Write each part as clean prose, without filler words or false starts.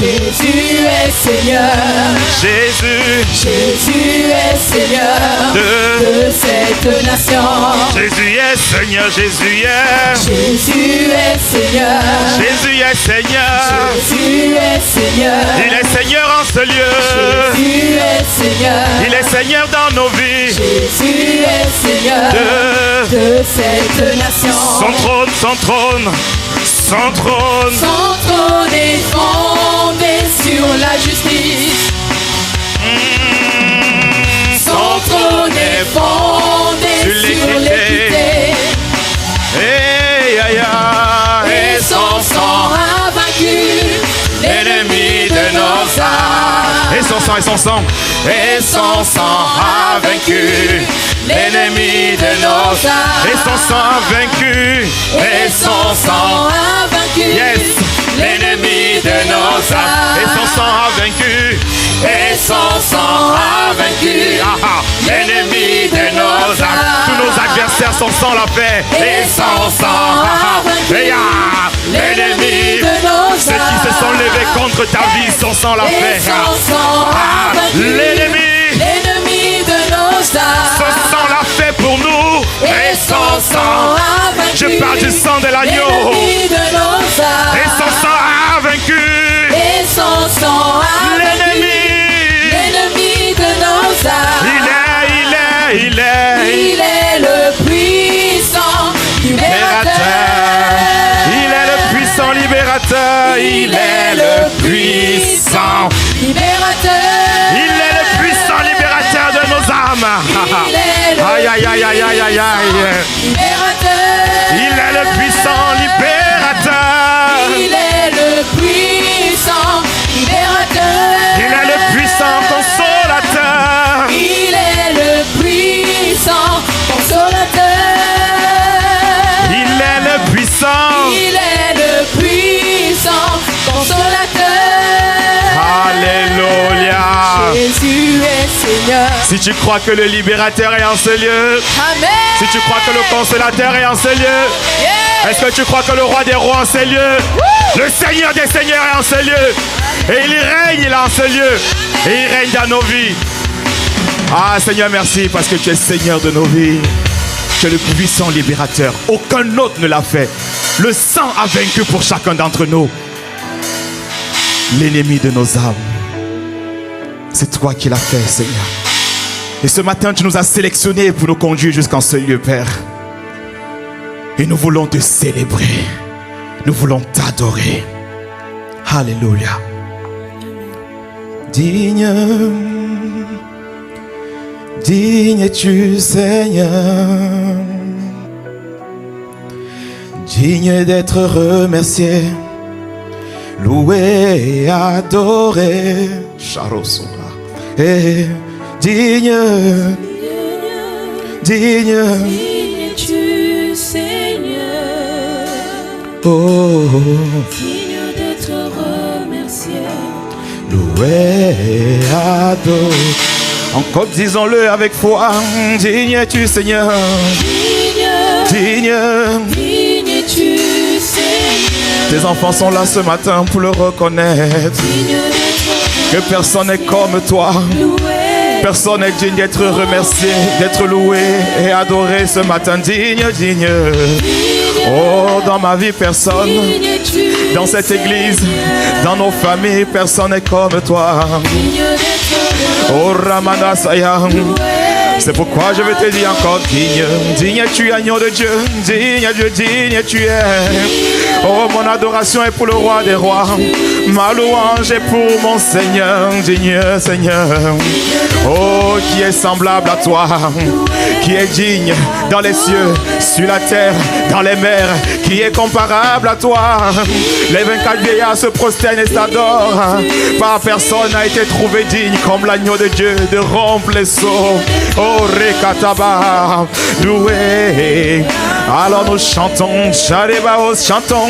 Jésus est Seigneur. Jésus est Seigneur de cette nation. Jésus est Seigneur, Jésus est. Jésus est Seigneur. Jésus est Seigneur. Jésus est Seigneur. Il est Seigneur en ce lieu. Jésus est Seigneur. Il est Seigneur dans nos vies. Jésus est Seigneur de cette nation. Son trône, son trône, son trône. Son trône est fondé sur la justice. Son trône est fondé sur l'équité. Et son sang a vaincu l'ennemi de nos âmes. Et son sang, et son sang. Et son sang a vaincu l'ennemi de nos âmes. Et son sang a vaincu. Et son sang a vaincu l'ennemi de nos âmes. Et son sang a vaincu. Et son sang a vaincu l'ennemi de nos âmes. Tous nos adversaires, son sang l'a fait. Et son sang a vaincu l'ennemi de nos âmes. Ceux qui se sont levés contre ta vie, son sang l'a fait. Et son sang a vaincu l'ennemi de nos âmes. Son sang l'a fait pour nous. Et son sang a vaincu. Je parle du sang de l'agneau. L'ennemi de nos âmes. Et son sang a vaincu. Et son sang a vaincu l'ennemi de nos âmes. Il est le puissant libérateur. Il est le puissant libérateur. Il est le puissant libérateur. Il est le puissant libérateur de nos âmes. Il est le aïe, aïe, aïe, aïe, aïe, aïe, aïe. libérateur. Il est le puissant libérateur. Il est le puissant libérateur. Il est le puissant consolateur. Il est le puissant consolateur. Il est le puissant. Il est le puissant consolateur. Alléluia. Jésus est Seigneur. Si tu crois que le libérateur est en ce lieu, Amen. si tu crois que le consolateur est en ce lieu, est-ce que tu crois que le roi des rois est en ce lieu, le Seigneur des seigneurs est en ce lieu, et il règne, il est en ce lieu, et il règne dans nos vies. Ah Seigneur, merci parce que tu es Seigneur de nos vies. Tu es le puissant libérateur. Aucun autre ne l'a fait. Le sang a vaincu pour chacun d'entre nous l'ennemi de nos âmes. C'est toi qui l'as fait, Seigneur. Et ce matin, tu nous as sélectionnés pour nous conduire jusqu'en ce lieu, Père. Et nous voulons te célébrer. Nous voulons t'adorer. Alléluia. Digne es-tu, Seigneur. Digne d'être remercié, loué et adoré. Charosora. Et digne es-tu, Seigneur. Oh, Digne d'être remercié. loué et adoré. Encore disons-le avec foi. Digne es-tu, Seigneur. Digne es-tu, Seigneur. Tes enfants sont là ce matin pour le reconnaître. Que personne n'est comme toi. Personne n'est digne d'être remercié, d'être loué et adoré ce matin. Digne. Oh, dans ma vie, personne. Dans cette église, dans nos familles, personne n'est comme toi. Oh, Ramana Sayam. C'est pourquoi je vais te dire encore digne tu agneau de Dieu, digne tu es. Oh, mon adoration est pour le roi des rois, ma louange est pour mon Seigneur, digne Seigneur. Oh, qui est semblable à toi, qui est digne dans les cieux, sur la terre, dans les mers, qui est comparable à toi. Les 24 vieillards se prosternent et s'adorent. Pas personne n'a été trouvé digne comme l'agneau de Dieu de rompre les seaux. Oh, Rekataba, loué. Alors nous chantons, Charebaos, chantons.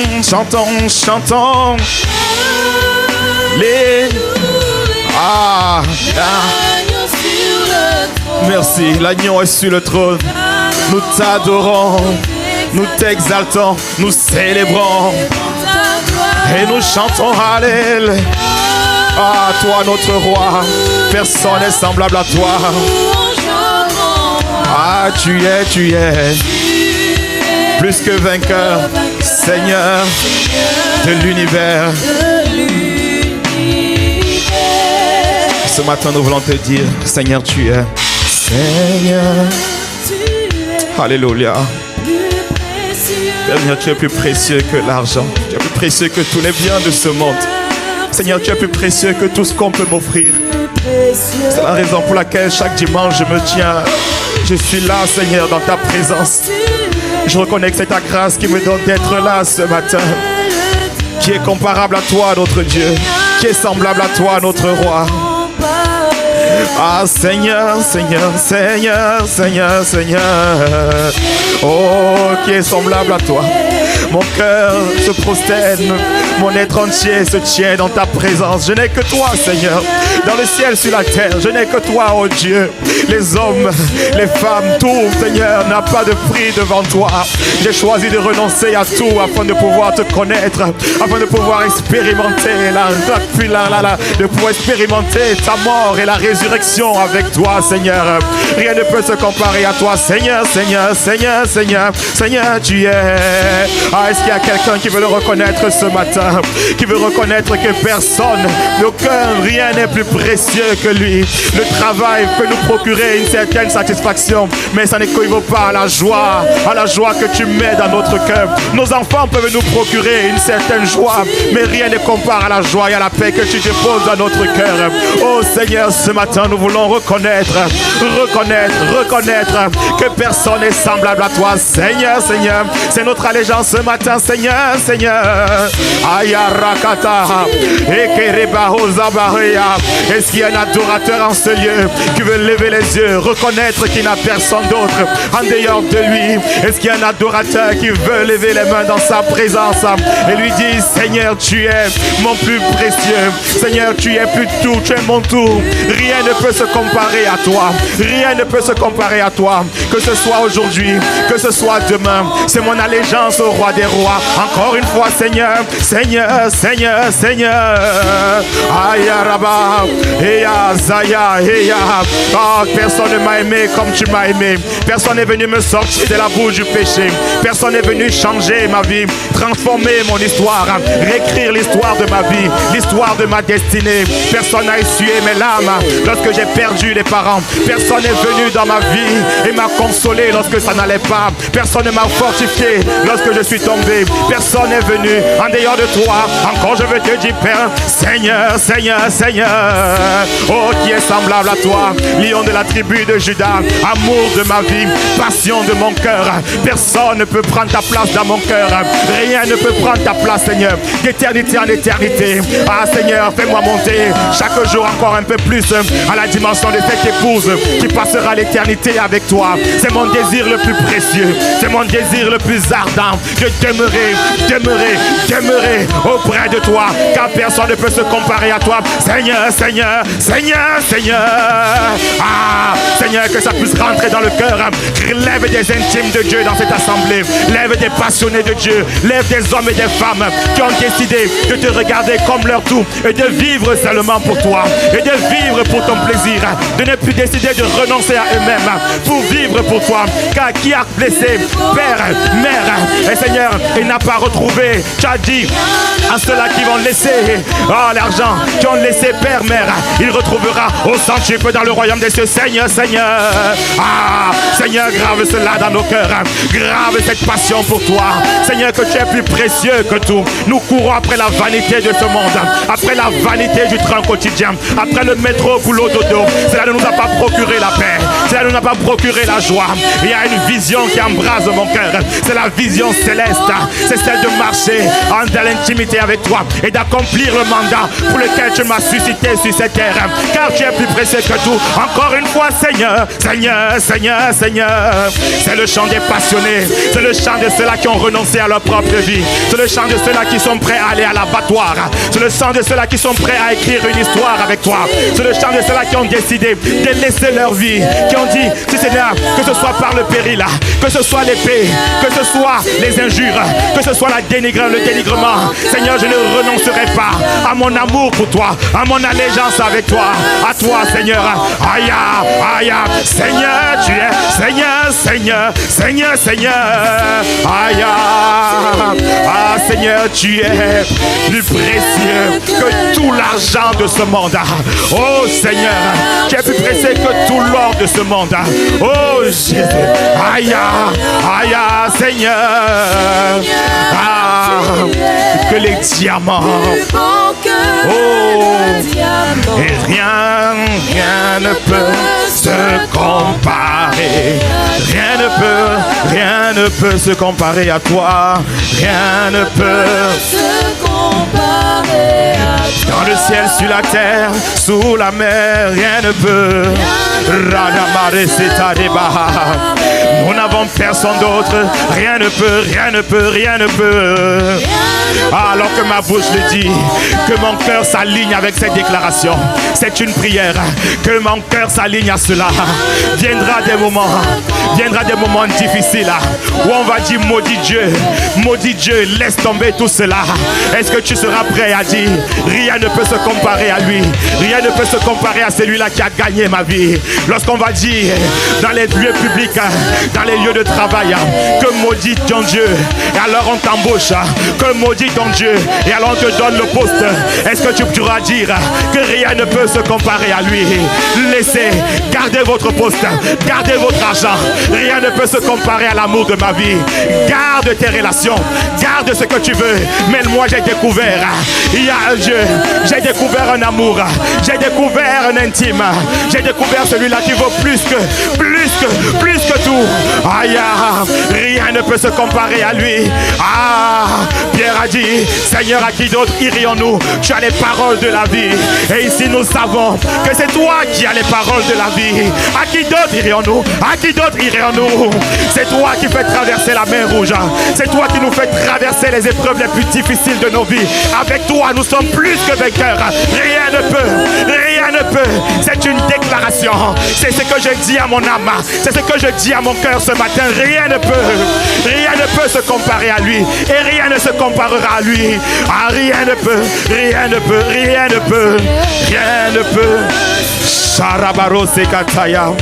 Les... Ah. Merci, l'agneau est sur le trône. Nous t'adorons, nous t'exaltons, nous célébrons. Et nous chantons Alléluia. Ah, toi notre roi, personne n'est semblable à toi. Ah, tu es plus que vainqueur, Seigneur de l'univers. Ce matin, nous voulons te dire, Seigneur, tu es. Seigneur, alléluia. Seigneur, tu es plus précieux que l'argent. Tu es plus précieux que tous les biens de ce monde. Seigneur, tu es plus précieux que tout ce qu'on peut m'offrir. C'est la raison pour laquelle chaque dimanche je me tiens. Je suis là, Seigneur, dans ta présence. Je reconnais que c'est ta grâce qui me donne d'être là ce matin. Qui est comparable à toi, notre Dieu. Qui est semblable à toi, notre roi. Ah, Seigneur, Seigneur, Seigneur, Seigneur, Seigneur. Oh, qui est semblable à toi. Mon cœur se prosterne, mon être entier se tient dans ta présence. Je n'ai que toi, Seigneur, dans le ciel, sur la terre. Je n'ai que toi, oh Dieu. Les hommes, les femmes, tout, Seigneur, n'a pas de prix devant toi. J'ai choisi de renoncer à tout afin de pouvoir te connaître, afin de pouvoir expérimenter de pouvoir expérimenter ta mort et la résurrection avec toi, Seigneur. Rien ne peut se comparer à toi, Seigneur, Seigneur, Seigneur, Seigneur, Seigneur, tu es. Ah, est-ce qu'il y a quelqu'un qui veut le reconnaître ce matin, qui veut reconnaître que personne, aucun, rien n'est plus précieux que lui. Le travail peut nous procurer une certaine satisfaction, mais ça n'équivaut pas à la joie que tu mets dans notre cœur. Nos enfants peuvent nous procurer une certaine joie, mais rien ne compare à la joie et à la paix que tu déposes dans notre cœur. Oh Seigneur, ce matin nous voulons reconnaître que personne n'est semblable à toi, Seigneur, Seigneur. C'est notre allégeance ce matin, Seigneur, Seigneur. Ayarakata, Ekerebahozabaria. Est-ce qu'il y a un adorateur en ce lieu qui veut lever les yeux, reconnaître qu'il n'a personne d'autre en dehors de lui? Est-ce qu'il y a un adorateur qui veut lever les mains dans sa présence et lui dire, Seigneur, tu es mon plus précieux. Seigneur, tu es plus tout, tu es mon tout. Rien ne peut se comparer à toi. Rien ne peut se comparer à toi. Que ce soit aujourd'hui, que ce soit demain, c'est mon allégeance au roi des rois. Encore une fois, Seigneur, Seigneur, Seigneur, Seigneur. Ayaraba, Eya, Zaya, Eya. Oh, personne ne m'a aimé comme tu m'as aimé. Personne n'est venu me sortir de la bouche du péché. Personne n'est venu changer ma vie, transformer mon histoire, réécrire l'histoire de ma vie, l'histoire de ma destinée. Personne n'a essuyé mes larmes lorsque j'ai perdu les parents. Personne n'est venu dans ma vie et m'a consolé lorsque ça n'allait pas. Personne ne m'a fortifié lorsque je suis tombé. Personne n'est venu en dehors de toi. Encore je veux te dire, Père, Seigneur, Seigneur, Seigneur. Oh, qui est semblable à toi, lion de la tribu de Judas, amour de ma vie, passion de mon cœur. Personne ne peut prendre ta place dans mon cœur. Rien ne peut prendre ta place, Seigneur, d'éternité en éternité. Ah, Seigneur, fais-moi monter chaque jour encore un peu plus à la dimension de cette épouse qui passera l'éternité avec toi. C'est mon désir le plus précieux, c'est mon désir le plus ardent. Je demeurer auprès de toi, car personne ne peut se comparer à toi. Seigneur, Seigneur, Seigneur, Seigneur. Ah, Seigneur, que ça puisse rentrer dans le cœur. Lève des intimes de Dieu dans cette assemblée. Lève des passionnés de Dieu. Lève des hommes et des femmes qui ont décidé de te regarder comme leur tout et de vivre seulement pour toi et de vivre pour ton plaisir. De ne plus décider de renoncer à eux-mêmes pour vivre pour toi. Car qui a blessé père, mère et Seigneur, il n'a pas retrouvé. Tu as dit à ceux-là qui vont laisser l'argent, qui ont laissé père, mère, il retrouvera au centuple dans le royaume des cieux. Seigneur, Seigneur. Ah, Seigneur, grave cela dans nos cœurs. Grave cette passion pour toi. Seigneur, que tu es plus précieux que tout. Nous courons après la vanité de ce monde, après la vanité du train quotidien, après le métro, boulot, dodo. Cela ne nous a pas procuré la paix. Cela ne nous a pas procuré la joie. Il y a une vision qui embrase mon cœur. C'est la vision céleste. C'est celle de marcher dans l'intimité avec toi et d'accomplir le mandat pour lequel tu m'as suscité sur cette terre. Car tu es plus précieux que tout. Encore une fois, Seigneur, Seigneur, Seigneur, Seigneur. C'est le chant des passionnés. C'est le chant de ceux-là qui ont renoncé à leur propre vie. C'est le chant de ceux-là qui sont prêts à aller à l'abattoir. C'est le chant de ceux-là qui sont prêts à écrire une histoire avec toi. C'est le chant de de ceux-là qui ont décidé de laisser leur vie, qui ont dit, si Seigneur, que ce soit par le péril, que ce soit l'épée, que ce soit les injures, que ce soit le dénigrement, Seigneur, je ne renoncerai pas à mon amour pour toi, à mon allégeance avec toi, à toi, Seigneur. Aïe, aïe, Seigneur, tu es, Seigneur, Seigneur, Seigneur, Seigneur. Aïe, ah, Seigneur, tu es plus précieux que tout l'argent de ce monde. Oh, Seigneur, tu es plus précieux que tout l'or de ce monde. Oh, Jésus. Aïe, aïe, Seigneur. Ah, que les diamants. Oh, et rien ne peut se comparer. Rien ne peut se comparer à toi. Rien ne peut se comparer à toi. Dans le ciel, sur la terre, sous la mer, rien ne peut. Nous n'avons personne d'autre. Rien ne peut, rien ne peut, rien ne peut. Alors que ma bouche le dit, que mon cœur s'aligne avec cette déclaration. C'est une prière. Que mon cœur s'aligne à cela. Viendra des moments difficiles où on va dire maudit Dieu, laisse tomber tout cela. Est-ce que tu seras prêt à dire rien ne peut se comparer à lui, rien ne peut se comparer à celui-là qui a gagné ma vie. Lorsqu'on va dire dans les lieux publics, dans les lieux de travail, que maudit ton Dieu, et alors on t'embauche, que maudit ton Dieu, et alors on te donne le poste, est-ce que tu pourras dire que rien ne peut se comparer à lui? Laissez, gardez votre poste, gardez votre argent, rien ne peut se comparer à l'amour de ma vie. Garde tes relations, garde ce que tu veux, mais moi j'ai découvert, il y a un Dieu, j'ai découvert un amour, j'ai découvert un intime, j'ai découvert celui-là qui vaut plus que tout. Aïe, rien ne peut se comparer à lui. Ah, Pierre a dit, Seigneur, à qui d'autre irions-nous? Tu as les paroles de la vie. Et ici nous savons que c'est toi qui as les paroles de la vie. À qui d'autre irions-nous? À qui d'autre irions-nous? C'est toi qui fais traverser la mer Rouge. C'est toi qui nous fais traverser les épreuves les plus difficiles de nos vies. Avec toi, nous sommes plus que vainqueurs. Rien ne peut, rien ne peut. C'est une déclaration. C'est ce que je dis à mon âme. C'est ce que je dis à mon cœur ce matin. Rien ne peut se comparer à lui. Et rien ne se comparera à lui. Ah, rien ne peut, rien ne peut, rien ne peut, rien ne peut. Sharabaro Sekataya.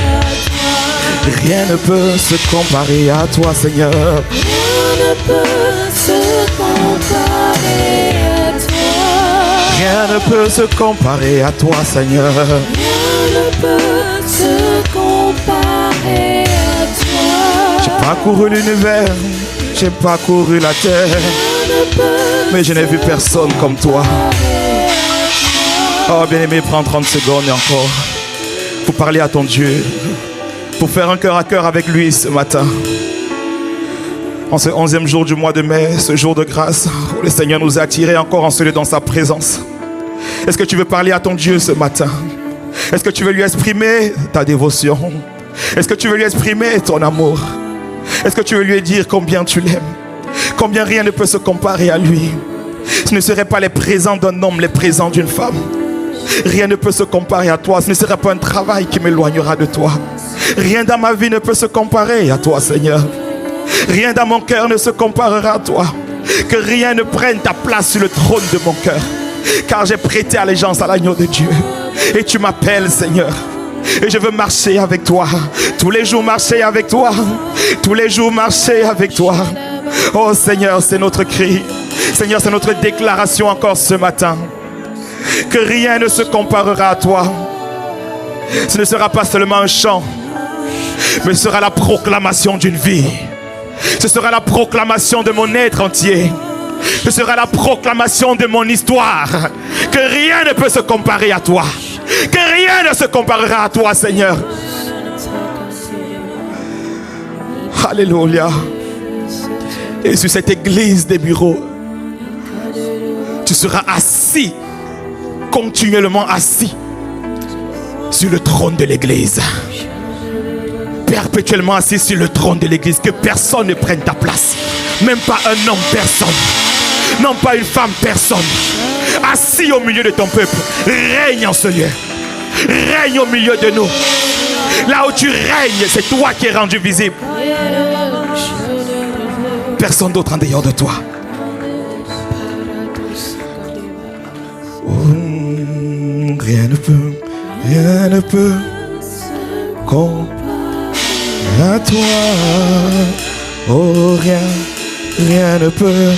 Rien ne peut se comparer à toi, Seigneur. Rien ne peut se comparer à toi. Rien ne peut se comparer à toi, Seigneur. Rien ne peut se comparer à toi. J'ai parcouru l'univers, j'ai parcouru la terre, mais je n'ai vu personne comme toi. Oh, bien-aimé, prends 30 secondes et encore pour parler à ton Dieu, pour faire un cœur à cœur avec lui ce matin. En ce 11e jour du mois de mai, ce jour de grâce, où le Seigneur nous a attirés encore en celui dans sa présence. Est-ce que tu veux parler à ton Dieu ce matin? Est-ce que tu veux lui exprimer ta dévotion? Est-ce que tu veux lui exprimer ton amour? Est-ce que tu veux lui dire combien tu l'aimes? Combien rien ne peut se comparer à lui? Ce ne seraient pas les présents d'un homme, les présents d'une femme. Rien ne peut se comparer à toi. Ce ne sera pas un travail qui m'éloignera de toi. Rien dans ma vie ne peut se comparer à toi, Seigneur. Rien dans mon cœur ne se comparera à toi. Que rien ne prenne ta place sur le trône de mon cœur. Car j'ai prêté allégeance à l'agneau de Dieu. Et tu m'appelles, Seigneur. Et je veux marcher avec toi. Tous les jours marcher avec toi. Tous les jours marcher avec toi. Oh Seigneur, c'est notre cri. Seigneur, c'est notre déclaration encore ce matin. Que rien ne se comparera à toi. Ce ne sera pas seulement un chant, mais ce sera la proclamation d'une vie. Ce sera la proclamation de mon être entier. Ce sera la proclamation de mon histoire. Que rien ne peut se comparer à toi. Que rien ne se comparera à toi, Seigneur. Alléluia. Et sur cette église des bureaux, tu seras assis, continuellement assis, sur le trône de l'église. Perpétuellement assis sur le trône de l'église. Que personne ne prenne ta place. Même pas un homme, personne. Non pas une femme, personne. Assis au milieu de ton peuple. Règne en ce lieu. règne au milieu de nous. Là où tu règnes, c'est toi qui es rendu visible. Personne d'autre en dehors de toi. Rien ne peut comparer à toi. Oh, rien ne peut.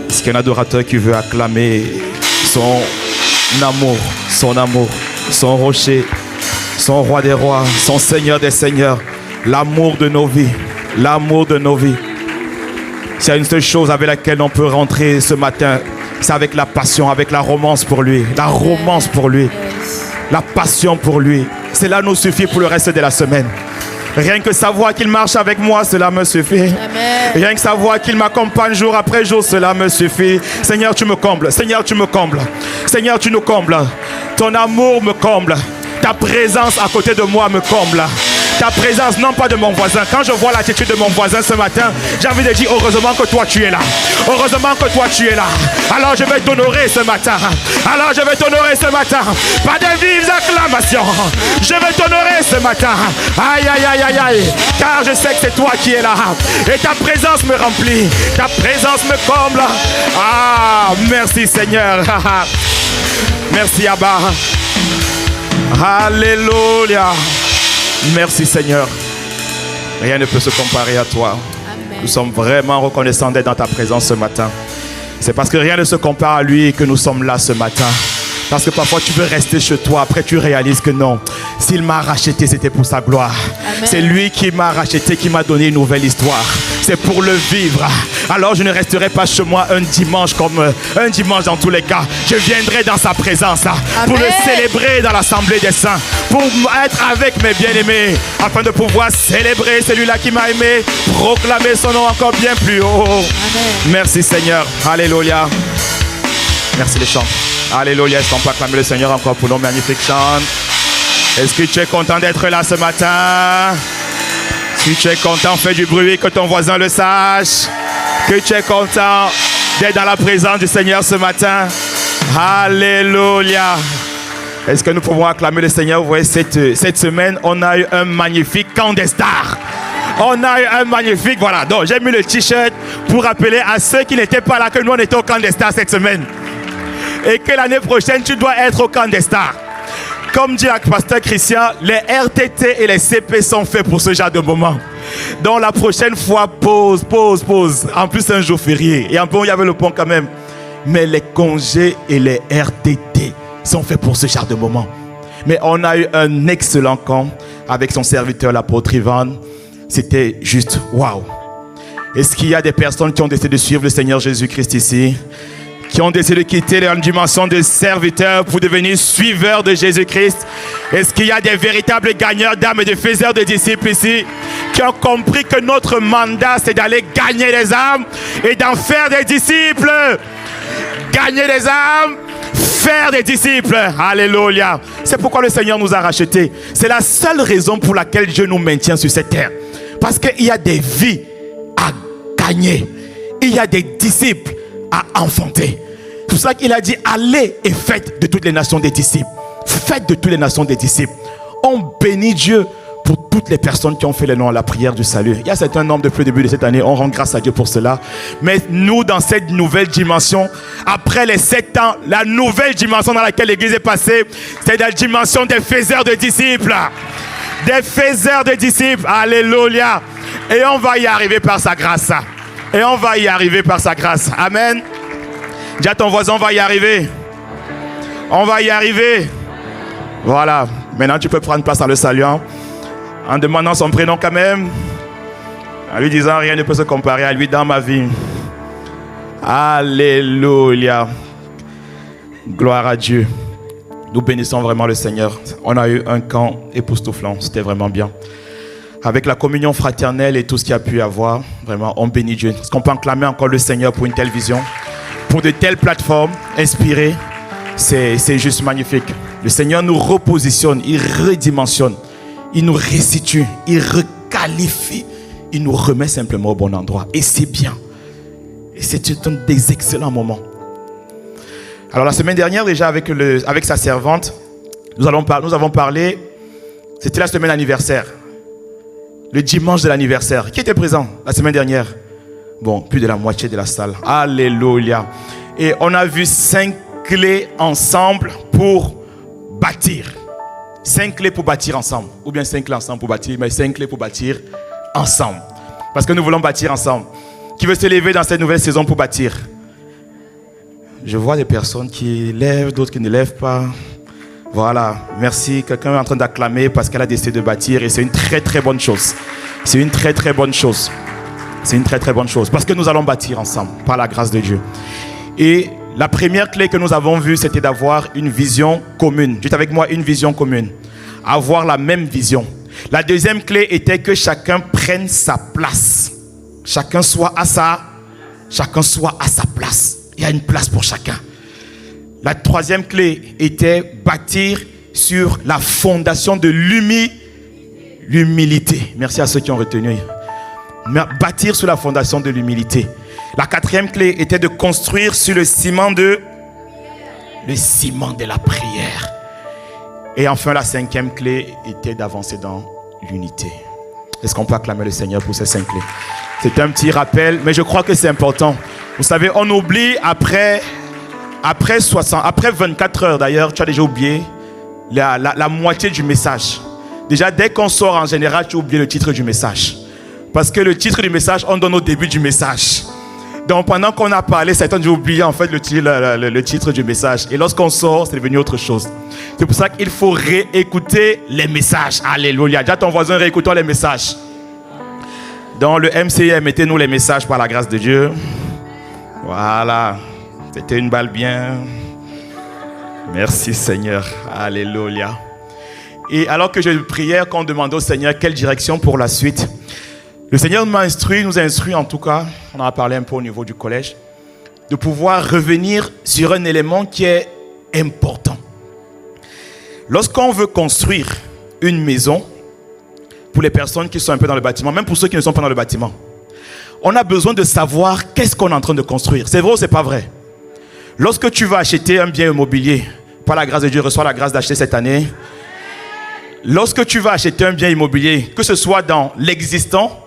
Est-ce qu'il y a un adorateur qui veut acclamer son amour, son rocher, son roi des rois, son seigneur des seigneurs, l'amour de nos vies, l'amour de nos vies. S'il y a une seule chose avec laquelle on peut rentrer ce matin, c'est avec la passion, avec la romance pour lui, la romance pour lui, la passion pour lui. Cela nous suffit pour le reste de la semaine. Rien que savoir qu'il marche avec moi, cela me suffit. Amen. Rien que savoir qu'il m'accompagne jour après jour, cela me suffit. Seigneur, tu me combles. Seigneur, tu me combles. Seigneur, tu nous combles. Ton amour me comble. Ta présence à côté de moi me comble. Ta présence, non pas de mon voisin. Quand je vois l'attitude de mon voisin ce matin, j'ai envie de dire heureusement que toi tu es là. Heureusement que toi tu es là. Alors je vais t'honorer ce matin. Alors je vais t'honorer ce matin. Pas de vives acclamations. Je vais t'honorer ce matin. Aïe, aïe, aïe, aïe, aïe. Car je sais que c'est toi qui es là. Et ta présence me remplit. Ta présence me comble. Ah, merci Seigneur. Merci Abba. Alléluia. Merci Seigneur. Rien ne peut se comparer à toi. Amen. Nous sommes vraiment reconnaissants d'être dans ta présence ce matin. C'est parce que rien ne se compare à lui que nous sommes là ce matin. Parce que parfois tu veux rester chez toi, après tu réalises que non. S'il m'a racheté, c'était pour sa gloire. Amen. C'est lui qui m'a racheté, qui m'a donné une nouvelle histoire. C'est pour le vivre. Alors je ne resterai pas chez moi un dimanche comme un dimanche dans tous les cas. Je viendrai dans sa présence. Amen. Pour le célébrer dans l'assemblée des saints. Pour être avec mes bien-aimés. Afin de pouvoir célébrer celui-là qui m'a aimé. Proclamer son nom encore bien plus haut. Amen. Merci Seigneur. Alléluia. Merci les chants. Alléluia. Est-ce qu'on peut acclamer le Seigneur encore pour nos magnifiques chants? Est-ce que tu es content d'être là ce matin? Si tu es content, fais du bruit, que ton voisin le sache. Que tu es content d'être dans la présence du Seigneur ce matin. Alléluia. Est-ce que nous pouvons acclamer le Seigneur? Vous voyez, cette semaine, on a eu un magnifique camp des stars. On a eu un magnifique, voilà. Donc, j'ai mis le t-shirt pour rappeler à ceux qui n'étaient pas là que nous, on était au camp des stars cette semaine. Et que l'année prochaine, tu dois être au camp des stars. Comme dit le pasteur Christian, les RTT et les CP sont faits pour ce genre de moment. Donc la prochaine fois, pause. En plus, c'est un jour férié. Et en plus, il y avait le pont quand même. Mais les congés et les RTT sont faits pour ce genre de moment. Mais on a eu un excellent camp avec son serviteur, l'apôtre Ivan. C'était juste waouh. Est-ce qu'il y a des personnes qui ont décidé de suivre le Seigneur Jésus-Christ ici? Qui ont décidé de quitter leur dimension de serviteurs pour devenir suiveurs de Jésus-Christ? Est-ce qu'il y a des véritables gagneurs d'âmes et des faiseurs de disciples ici qui ont compris que notre mandat c'est d'aller gagner les âmes et d'en faire des disciples? Gagner des âmes, faire des disciples. Alléluia. C'est pourquoi le Seigneur nous a rachetés. C'est la seule raison pour laquelle Dieu nous maintient sur cette terre. Parce qu'il y a des vies à gagner. Il y a des disciples à enfanter. C'est pour ça qu'il a dit allez et faites de toutes les nations des disciples. Faites de toutes les nations des disciples. On bénit Dieu pour toutes les personnes qui ont fait le nom à la prière du salut. Il y a certains nombres depuis le début de cette année. On rend grâce à Dieu pour cela. Mais nous, dans cette nouvelle dimension, après les 7 ans, la nouvelle dimension dans laquelle l'Église est passée, c'est la dimension des faiseurs de disciples. Des faiseurs de disciples. Alléluia. Et on va y arriver par sa grâce. Et on va y arriver par sa grâce. Amen. Dis à ton voisin, on va y arriver. On va y arriver. Voilà. Maintenant, tu peux prendre place en le saluant. En demandant son prénom quand même. En lui disant, rien ne peut se comparer à lui dans ma vie. Alléluia. Gloire à Dieu. Nous bénissons vraiment le Seigneur. On a eu un camp époustouflant. C'était vraiment bien. Avec la communion fraternelle et tout ce qu'il y a pu y avoir, vraiment, on bénit Dieu. Est-ce qu'on peut acclamer encore le Seigneur pour une telle vision? Pour de telles plateformes inspirées, c'est juste magnifique. Le Seigneur nous repositionne, il redimensionne, il nous restitue, il requalifie, il nous remet simplement au bon endroit. Et c'est bien. Et c'est un des excellents moments Alors la semaine dernière déjà avec sa servante, nous avons parlé, c'était la semaine anniversaire. Le dimanche de l'anniversaire. Qui était présent la semaine dernière? Bon, plus de la moitié de la salle. Alléluia. Et on a vu 5 clés ensemble pour bâtir. 5 clés pour bâtir ensemble. Ou bien 5 clés ensemble pour bâtir, mais 5 clés pour bâtir ensemble. Parce que nous voulons bâtir ensemble. Qui veut se lever dans cette nouvelle saison pour bâtir? Je vois des personnes qui lèvent, d'autres qui ne lèvent pas. Voilà, merci. Quelqu'un est en train d'acclamer parce qu'elle a décidé de bâtir et c'est une très très bonne chose. C'est une très très bonne chose. C'est une très très bonne chose parce que nous allons bâtir ensemble par la grâce de Dieu. Et la première clé que nous avons vue, c'était d'avoir une vision commune. Dites avec moi, une vision commune. Avoir la même vision. La deuxième clé était que chacun prenne sa place. Chacun soit à sa place. Il y a une place pour chacun. La troisième clé était bâtir sur la fondation de l'humilité. Merci à ceux qui ont retenu. Bâtir sur la fondation de l'humilité. La quatrième clé était de construire sur le ciment de la prière. Et enfin, la cinquième clé était d'avancer dans l'unité. Est-ce qu'on peut acclamer le Seigneur pour ces 5 clés? C'est un petit rappel, mais je crois que c'est important. Vous savez, on oublie après 24 heures d'ailleurs, tu as déjà oublié la moitié du message. Déjà, dès qu'on sort en général, tu oublies le titre du message. Parce que le titre du message, on donne au début du message. Donc pendant qu'on a parlé, certains ont oublié en fait le titre du message. Et lorsqu'on sort, c'est devenu autre chose. C'est pour ça qu'il faut réécouter les messages. Alléluia. Dis à ton voisin, réécoutons les messages. Dans le MCI, mettez-nous les messages par la grâce de Dieu. Voilà. C'était une balle bien. Merci Seigneur. Alléluia. Et alors que je priais, quand on demandait au Seigneur quelle direction pour la suite, le Seigneur nous a instruit en tout cas, on en a parlé un peu au niveau du collège, de pouvoir revenir sur un élément qui est important. Lorsqu'on veut construire une maison, pour les personnes qui sont un peu dans le bâtiment, même pour ceux qui ne sont pas dans le bâtiment, on a besoin de savoir qu'est-ce qu'on est en train de construire. C'est vrai ou c'est pas vrai? Lorsque tu vas acheter un bien immobilier, par la grâce de Dieu, reçois la grâce d'acheter cette année. Lorsque tu vas acheter un bien immobilier, que ce soit dans l'existant,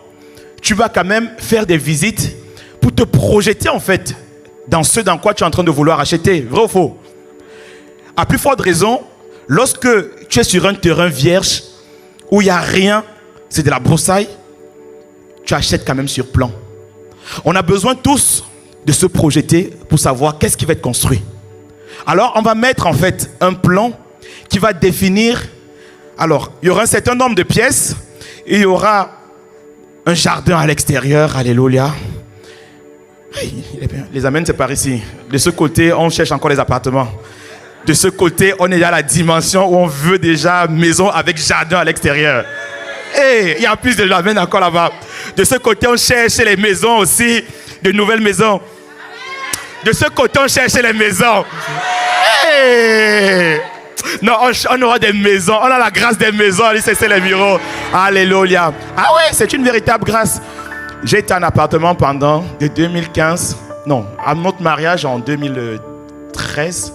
tu vas quand même faire des visites pour te projeter en fait dans ce dans quoi tu es en train de vouloir acheter. Vrai ou faux? À plus forte raison, lorsque tu es sur un terrain vierge où il n'y a rien, c'est de la broussaille, tu achètes quand même sur plan. On a besoin tous de se projeter pour savoir qu'est-ce qui va être construit. Alors on va mettre en fait un plan qui va définir. Alors il y aura un certain nombre de pièces et il y aura un jardin à l'extérieur. Alléluia. Les amens, c'est par ici. De ce côté, on cherche encore les appartements. De ce côté, on est à la dimension où on veut déjà maison avec jardin à l'extérieur. Et il y a plus de amens encore là-bas. De ce côté, on cherche les maisons aussi, de nouvelles maisons. De ce côté, on cherche les maisons. Hey! Non, on aura des maisons. On a la grâce des maisons. Allez, c'est les bureaux. Alléluia. Ah ouais, c'est une véritable grâce. J'ai été en appartement pendant de 2015. Non, à notre mariage en 2013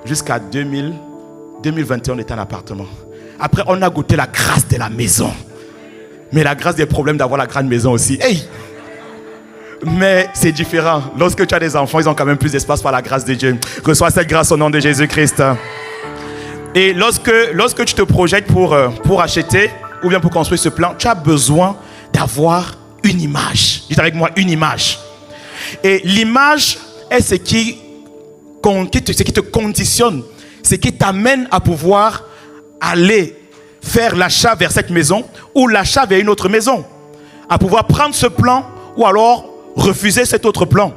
jusqu'à 2021, on était en appartement. Après, on a goûté la grâce de la maison. Mais la grâce des problèmes d'avoir la grande maison aussi. Hey! Mais c'est différent. Lorsque tu as des enfants, ils ont quand même plus d'espace par la grâce de Dieu. Reçois cette grâce au nom de Jésus-Christ. Et lorsque tu te projettes pour acheter ou bien pour construire ce plan, tu as besoin d'avoir une image. Dites avec moi, une image. Et l'image est ce qui te conditionne, ce qui t'amène à pouvoir aller faire l'achat vers cette maison ou l'achat vers une autre maison. À pouvoir prendre ce plan ou alors refuser cet autre plan.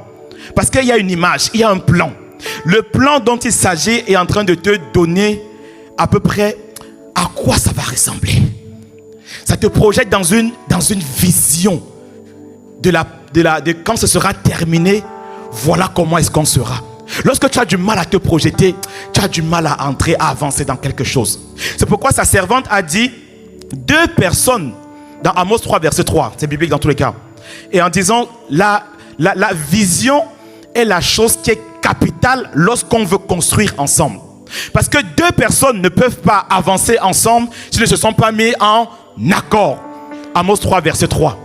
Parce qu'il y a une image, il y a un plan. Le plan dont il s'agit est en train de te donner à peu près à quoi ça va ressembler. Ça te projette dans une vision de quand ce sera terminé, voilà comment est-ce qu'on sera. Lorsque tu as du mal à te projeter, tu as du mal à entrer, à avancer dans quelque chose. C'est pourquoi sa servante a dit 2 personnes dans Amos 3 verset 3, c'est biblique dans tous les cas. Et en disant la vision est la chose qui est capitale capital lorsqu'on veut construire ensemble. Parce que deux personnes ne peuvent pas avancer ensemble s'ils ne se sont pas mis en accord. Amos 3, verset 3.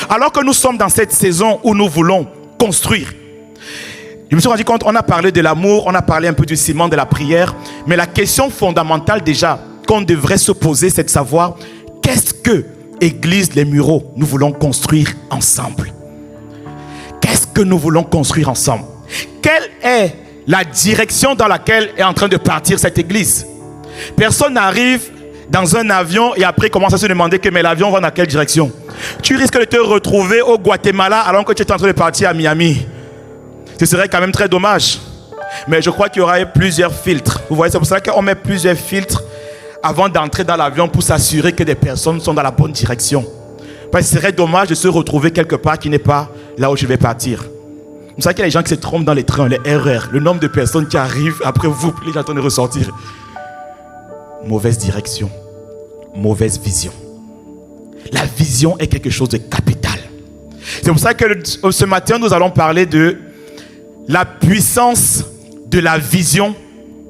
Alors que nous sommes dans cette saison où nous voulons construire, je me suis rendu compte, on a parlé de l'amour, on a parlé un peu du ciment, de la prière, mais la question fondamentale déjà qu'on devrait se poser, c'est de savoir qu'est-ce que Église Les Mureaux nous voulons construire ensemble. Qu'est-ce que nous voulons construire ensemble? Quelle est la direction dans laquelle est en train de partir cette église? Personne n'arrive dans un avion et après commence à se demander que mais l'avion va dans quelle direction? Tu risques de te retrouver au Guatemala alors que tu es en train de partir à Miami. Ce serait quand même très dommage. Mais je crois qu'il y aura plusieurs filtres. Vous voyez, c'est pour ça qu'on met plusieurs filtres avant d'entrer dans l'avion pour s'assurer que des personnes sont dans la bonne direction. Parce que ce serait dommage de se retrouver quelque part qui n'est pas là où je vais partir. Vous savez qu'il y a des gens qui se trompent dans les trains, les RER. Le nombre de personnes qui arrivent après vous, les gens attendent de ressortir. Mauvaise direction, mauvaise vision. La vision est quelque chose de capital. C'est pour ça que ce matin, nous allons parler de la puissance de la vision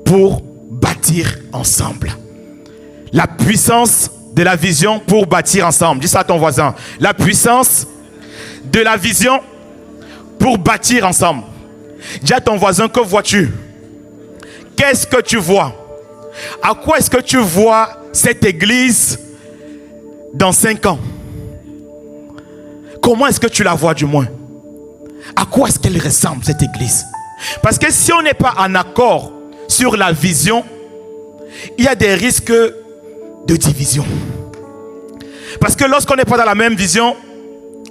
pour bâtir ensemble. La puissance de la vision pour bâtir ensemble. Dis ça à ton voisin. La puissance de la vision pour bâtir ensemble. Dis à ton voisin, que vois-tu? Qu'est-ce que tu vois? À quoi est-ce que tu vois cette église dans 5 ans? Comment est-ce que tu la vois du moins? À quoi est-ce qu'elle ressemble cette église? Parce que si on n'est pas en accord sur la vision, il y a des risques de division. Parce que lorsqu'on n'est pas dans la même vision,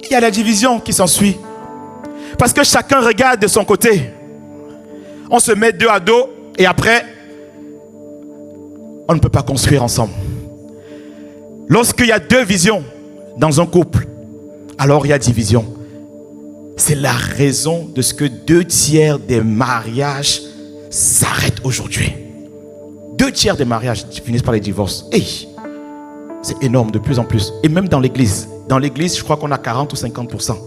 il y a la division qui s'ensuit. Parce que chacun regarde de son côté. On se met dos à dos et après, on ne peut pas construire ensemble. Lorsqu'il y a deux visions dans un couple, alors il y a division. C'est la raison de ce que 2/3 des mariages s'arrêtent aujourd'hui. 2/3 des mariages finissent par les divorces. Hey, c'est énorme de plus en plus. Et même dans l'église. Dans l'église, je crois qu'on a 40 ou 50%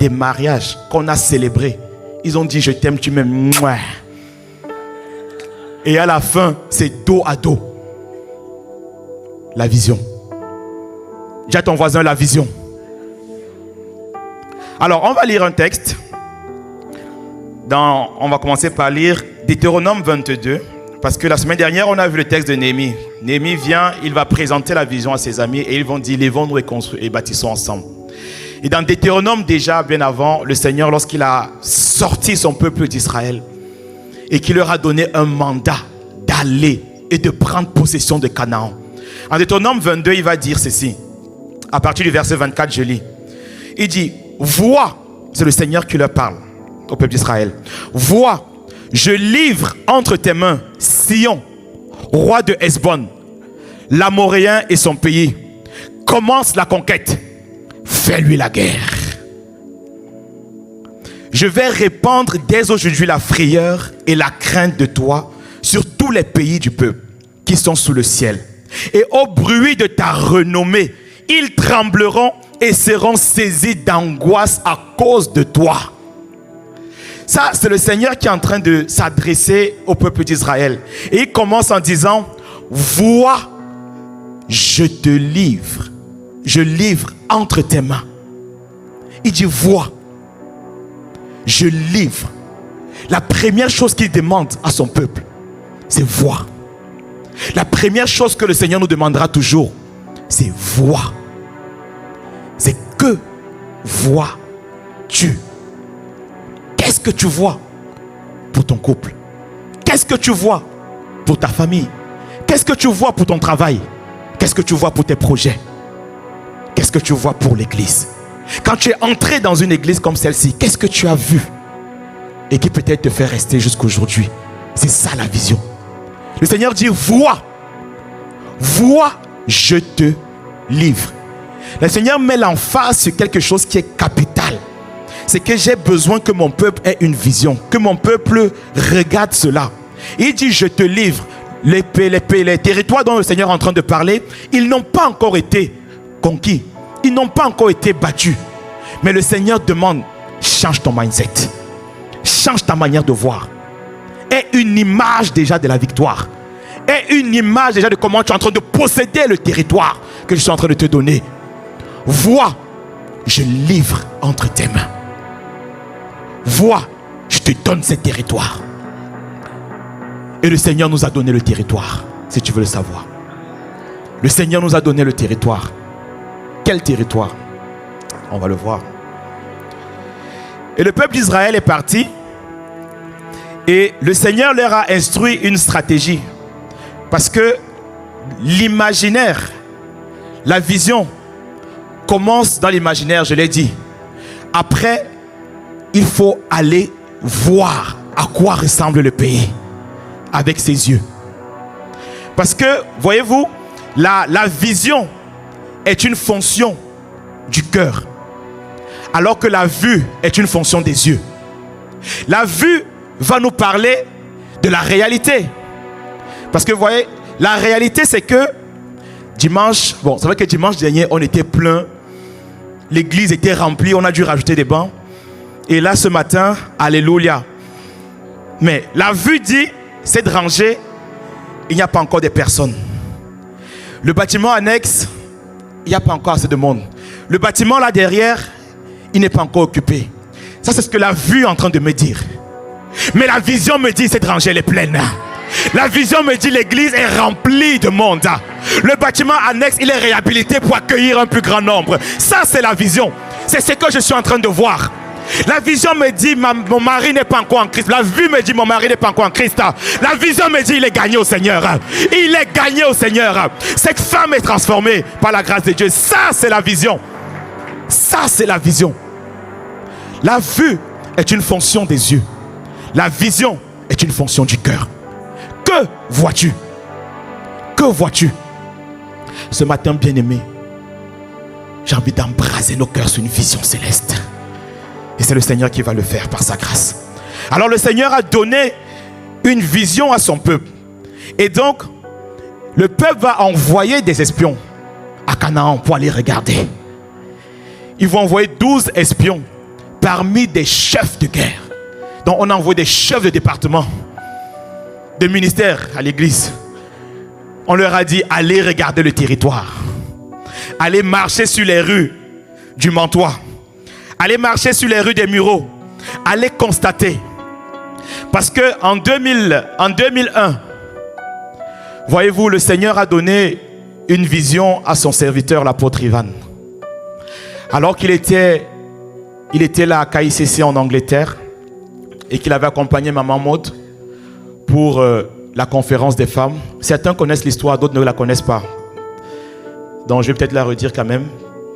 des mariages qu'on a célébrés. Ils ont dit je t'aime, tu m'aimes. Et à la fin, c'est dos à dos. La vision. Dis à ton voisin la vision. Alors, on va lire un texte. On va commencer par lire Deutéronome 22. Parce que la semaine dernière, on a vu le texte de Néhémie. Néhémie vient, il va présenter la vision à ses amis et ils vont dire, lèvons-nous et construisons et bâtissons ensemble. Et dans Deutéronome, déjà, bien avant, le Seigneur, lorsqu'il a sorti son peuple d'Israël et qu'il leur a donné un mandat d'aller et de prendre possession de Canaan. En Deutéronome 22, il va dire ceci. À partir du verset 24, je lis. Il dit, vois, c'est le Seigneur qui leur parle au peuple d'Israël. Vois, je livre entre tes mains Sion, roi de Hesbon, l'Amoréen et son pays. Commence la conquête. Fais-lui la guerre. Je vais répandre dès aujourd'hui la frayeur et la crainte de toi sur tous les pays du peuple qui sont sous le ciel. Et au bruit de ta renommée, ils trembleront et seront saisis d'angoisse à cause de toi. Ça, c'est le Seigneur qui est en train de s'adresser au peuple d'Israël. Et il commence en disant, vois, je te livre. Je livre entre tes mains. Il dit, vois, je livre. La première chose qu'il demande à son peuple, c'est voir. La première chose que le Seigneur nous demandera toujours, c'est voir. C'est que vois-tu? Qu'est-ce que tu vois pour ton couple? Qu'est-ce que tu vois pour ta famille? Qu'est-ce que tu vois pour ton travail? Qu'est-ce que tu vois pour tes projets? Qu'est-ce que tu vois pour l'église? Quand tu es entré dans une église comme celle-ci, qu'est-ce que tu as vu et qui peut-être te fait rester jusqu'aujourd'hui? C'est ça la vision. Le Seigneur dit, vois, vois, je te livre. Le Seigneur met l'emphase sur quelque chose qui est capital. C'est que j'ai besoin que mon peuple ait une vision, que mon peuple regarde cela. Il dit, je te livre. Les territoires dont le Seigneur est en train de parler, ils n'ont pas encore été conquis. Ils n'ont pas encore été battus. Mais le Seigneur demande, change ton mindset. change ta manière de voir. Est une image déjà de la victoire. Est une image déjà de comment tu es en train de posséder le territoire que je suis en train de te donner. Vois, je livre entre tes mains. Vois, je te donne ce territoire. Et le Seigneur nous a donné le territoire, si tu veux le savoir. Le Seigneur nous a donné le territoire. Quel territoire? On va le voir. Et le peuple d'Israël est parti. Et le Seigneur leur a instruit une stratégie. Parce que l'imaginaire, la vision commence dans l'imaginaire, je l'ai dit. Après, il faut aller voir à quoi ressemble le pays avec ses yeux. Parce que, voyez-vous, la vision est une fonction du cœur, alors que la vue est une fonction des yeux. La vue va nous parler de la réalité. Parce que vous voyez, la réalité c'est que dimanche, bon, c'est vrai que dimanche dernier on était plein, l'église était remplie, on a dû rajouter des bancs. Et là ce matin, alléluia. Mais la vue dit, cette rangée, il n'y a pas encore de personnes. Le bâtiment annexe, il n'y a pas encore assez de monde. Le bâtiment là derrière, il n'est pas encore occupé. Ça c'est ce que la vue est en train de me dire. Mais la vision me dit, cette rangée elle est pleine. La vision me dit, l'église est remplie de monde. Le bâtiment annexe, il est réhabilité pour accueillir un plus grand nombre. Ça c'est la vision. C'est ce que je suis en train de voir. La vision me dit, mon mari n'est pas encore en Christ. La vue me dit, mon mari n'est pas encore en Christ. La vision me dit, il est gagné au Seigneur. Il est gagné au Seigneur. Cette femme est transformée par la grâce de Dieu. Ça c'est la vision. Ça c'est la vision. La vue est une fonction des yeux. La vision est une fonction du cœur. Que vois-tu? Que vois-tu? Ce matin, bien-aimé, j'ai envie d'embraser nos cœurs sur une vision céleste. Et c'est le Seigneur qui va le faire par sa grâce. Alors le Seigneur a donné une vision à son peuple. Et donc, le peuple va envoyer des espions à Canaan pour aller regarder. Ils vont envoyer 12 espions parmi des chefs de guerre. Donc on a envoyé des chefs de département, de ministère à l'église. On leur a dit, allez regarder le territoire. Allez marcher sur les rues du Mantois. Allez marcher sur les rues des Mureaux. Allez constater. Parce que en 2001, voyez-vous, le Seigneur a donné une vision à son serviteur, l'apôtre Ivan. Alors qu'il était là à KICC en Angleterre et qu'il avait accompagné Maman Maud pour la conférence des femmes. Certains connaissent l'histoire, d'autres ne la connaissent pas. Donc je vais peut-être la redire quand même.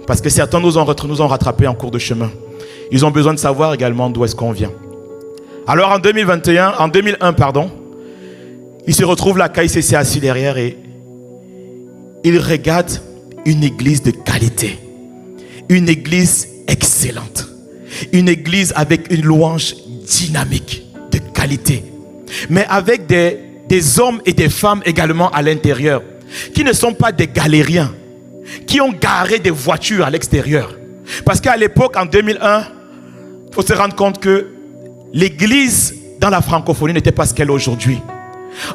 Parce que certains nous ont rattrapés en cours de chemin. Ils ont besoin de savoir également d'où est-ce qu'on vient. Alors en 2001, il se retrouve là, KICC assis derrière et il regarde une église de qualité. Une église excellente. Une église avec une louange dynamique, de qualité. Mais avec des hommes et des femmes également à l'intérieur, qui ne sont pas des galériens, qui ont garé des voitures à l'extérieur. Parce qu'à l'époque, en 2001, il faut se rendre compte que l'église dans la francophonie n'était pas ce qu'elle est aujourd'hui.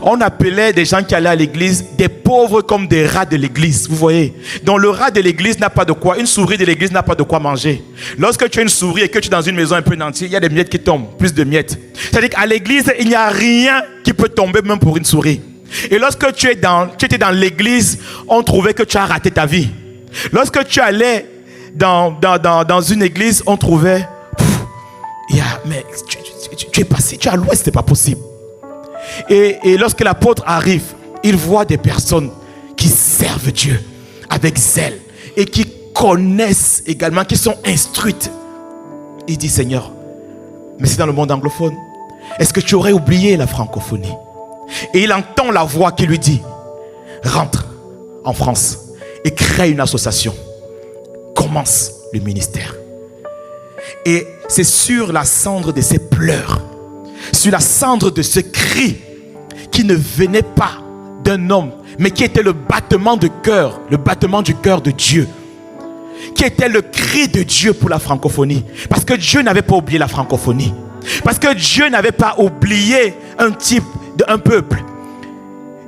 On appelait des gens qui allaient à l'église des pauvres comme des rats de l'église, vous voyez. Donc le rat de l'église n'a pas de quoi, une souris de l'église n'a pas de quoi manger. Lorsque tu as une souris et que tu es dans une maison un peu nantie, il y a des miettes qui tombent, plus de miettes. C'est-à-dire qu'à l'église, il n'y a rien qui peut tomber même pour une souris. Et lorsque tu étais dans l'église, on trouvait que tu as raté ta vie. Lorsque tu allais dans une église, on trouvait, mais tu es passé, tu es à l'ouest, c'est pas possible. Et lorsque l'apôtre arrive, il voit des personnes qui servent Dieu avec zèle et qui connaissent également, qui sont instruites. Il dit, Seigneur, mais c'est dans le monde anglophone. Est-ce que tu aurais oublié la francophonie? Et il entend la voix qui lui dit, rentre en France et crée une association. Commence le ministère. Et c'est sur la cendre de ses pleurs, sur la cendre de ce cri qui ne venait pas d'un homme, mais qui était le battement du cœur de Dieu, qui était le cri de Dieu pour la francophonie. Parce que Dieu n'avait pas oublié la francophonie. Parce que Dieu n'avait pas oublié un peuple.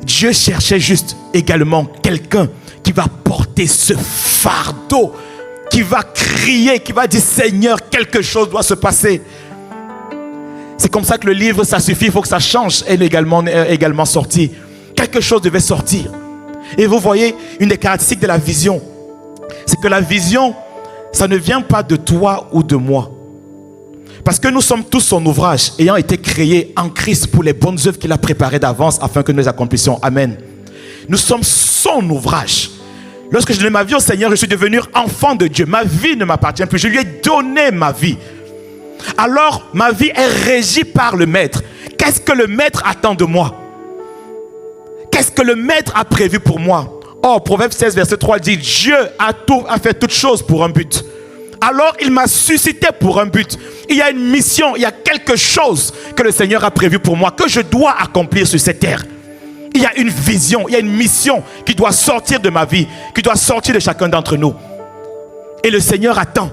Dieu cherchait juste également quelqu'un qui va porter ce fardeau, qui va crier, qui va dire Seigneur, quelque chose doit se passer. C'est comme ça que le livre, ça suffit, il faut que ça change, est également sorti. Quelque chose devait sortir. Et vous voyez, une des caractéristiques de la vision, c'est que la vision, ça ne vient pas de toi ou de moi. Parce que nous sommes tous son ouvrage, ayant été créés en Christ pour les bonnes œuvres qu'il a préparées d'avance afin que nous les accomplissions. Amen. Nous sommes son ouvrage. Lorsque je donne ma vie au Seigneur, je suis devenu enfant de Dieu. Ma vie ne m'appartient plus. Je lui ai donné ma vie. Alors, ma vie est régie par le Maître. Qu'est-ce que le Maître attend de moi? Qu'est-ce que le Maître a prévu pour moi? Oh, Proverbe 16, verset 3 dit, Dieu a fait toutes choses pour un but. Alors, il m'a suscité pour un but. Il y a une mission, il y a quelque chose que le Seigneur a prévu pour moi, que je dois accomplir sur cette terre. Il y a une vision, il y a une mission qui doit sortir de ma vie, qui doit sortir de chacun d'entre nous. Et le Seigneur attend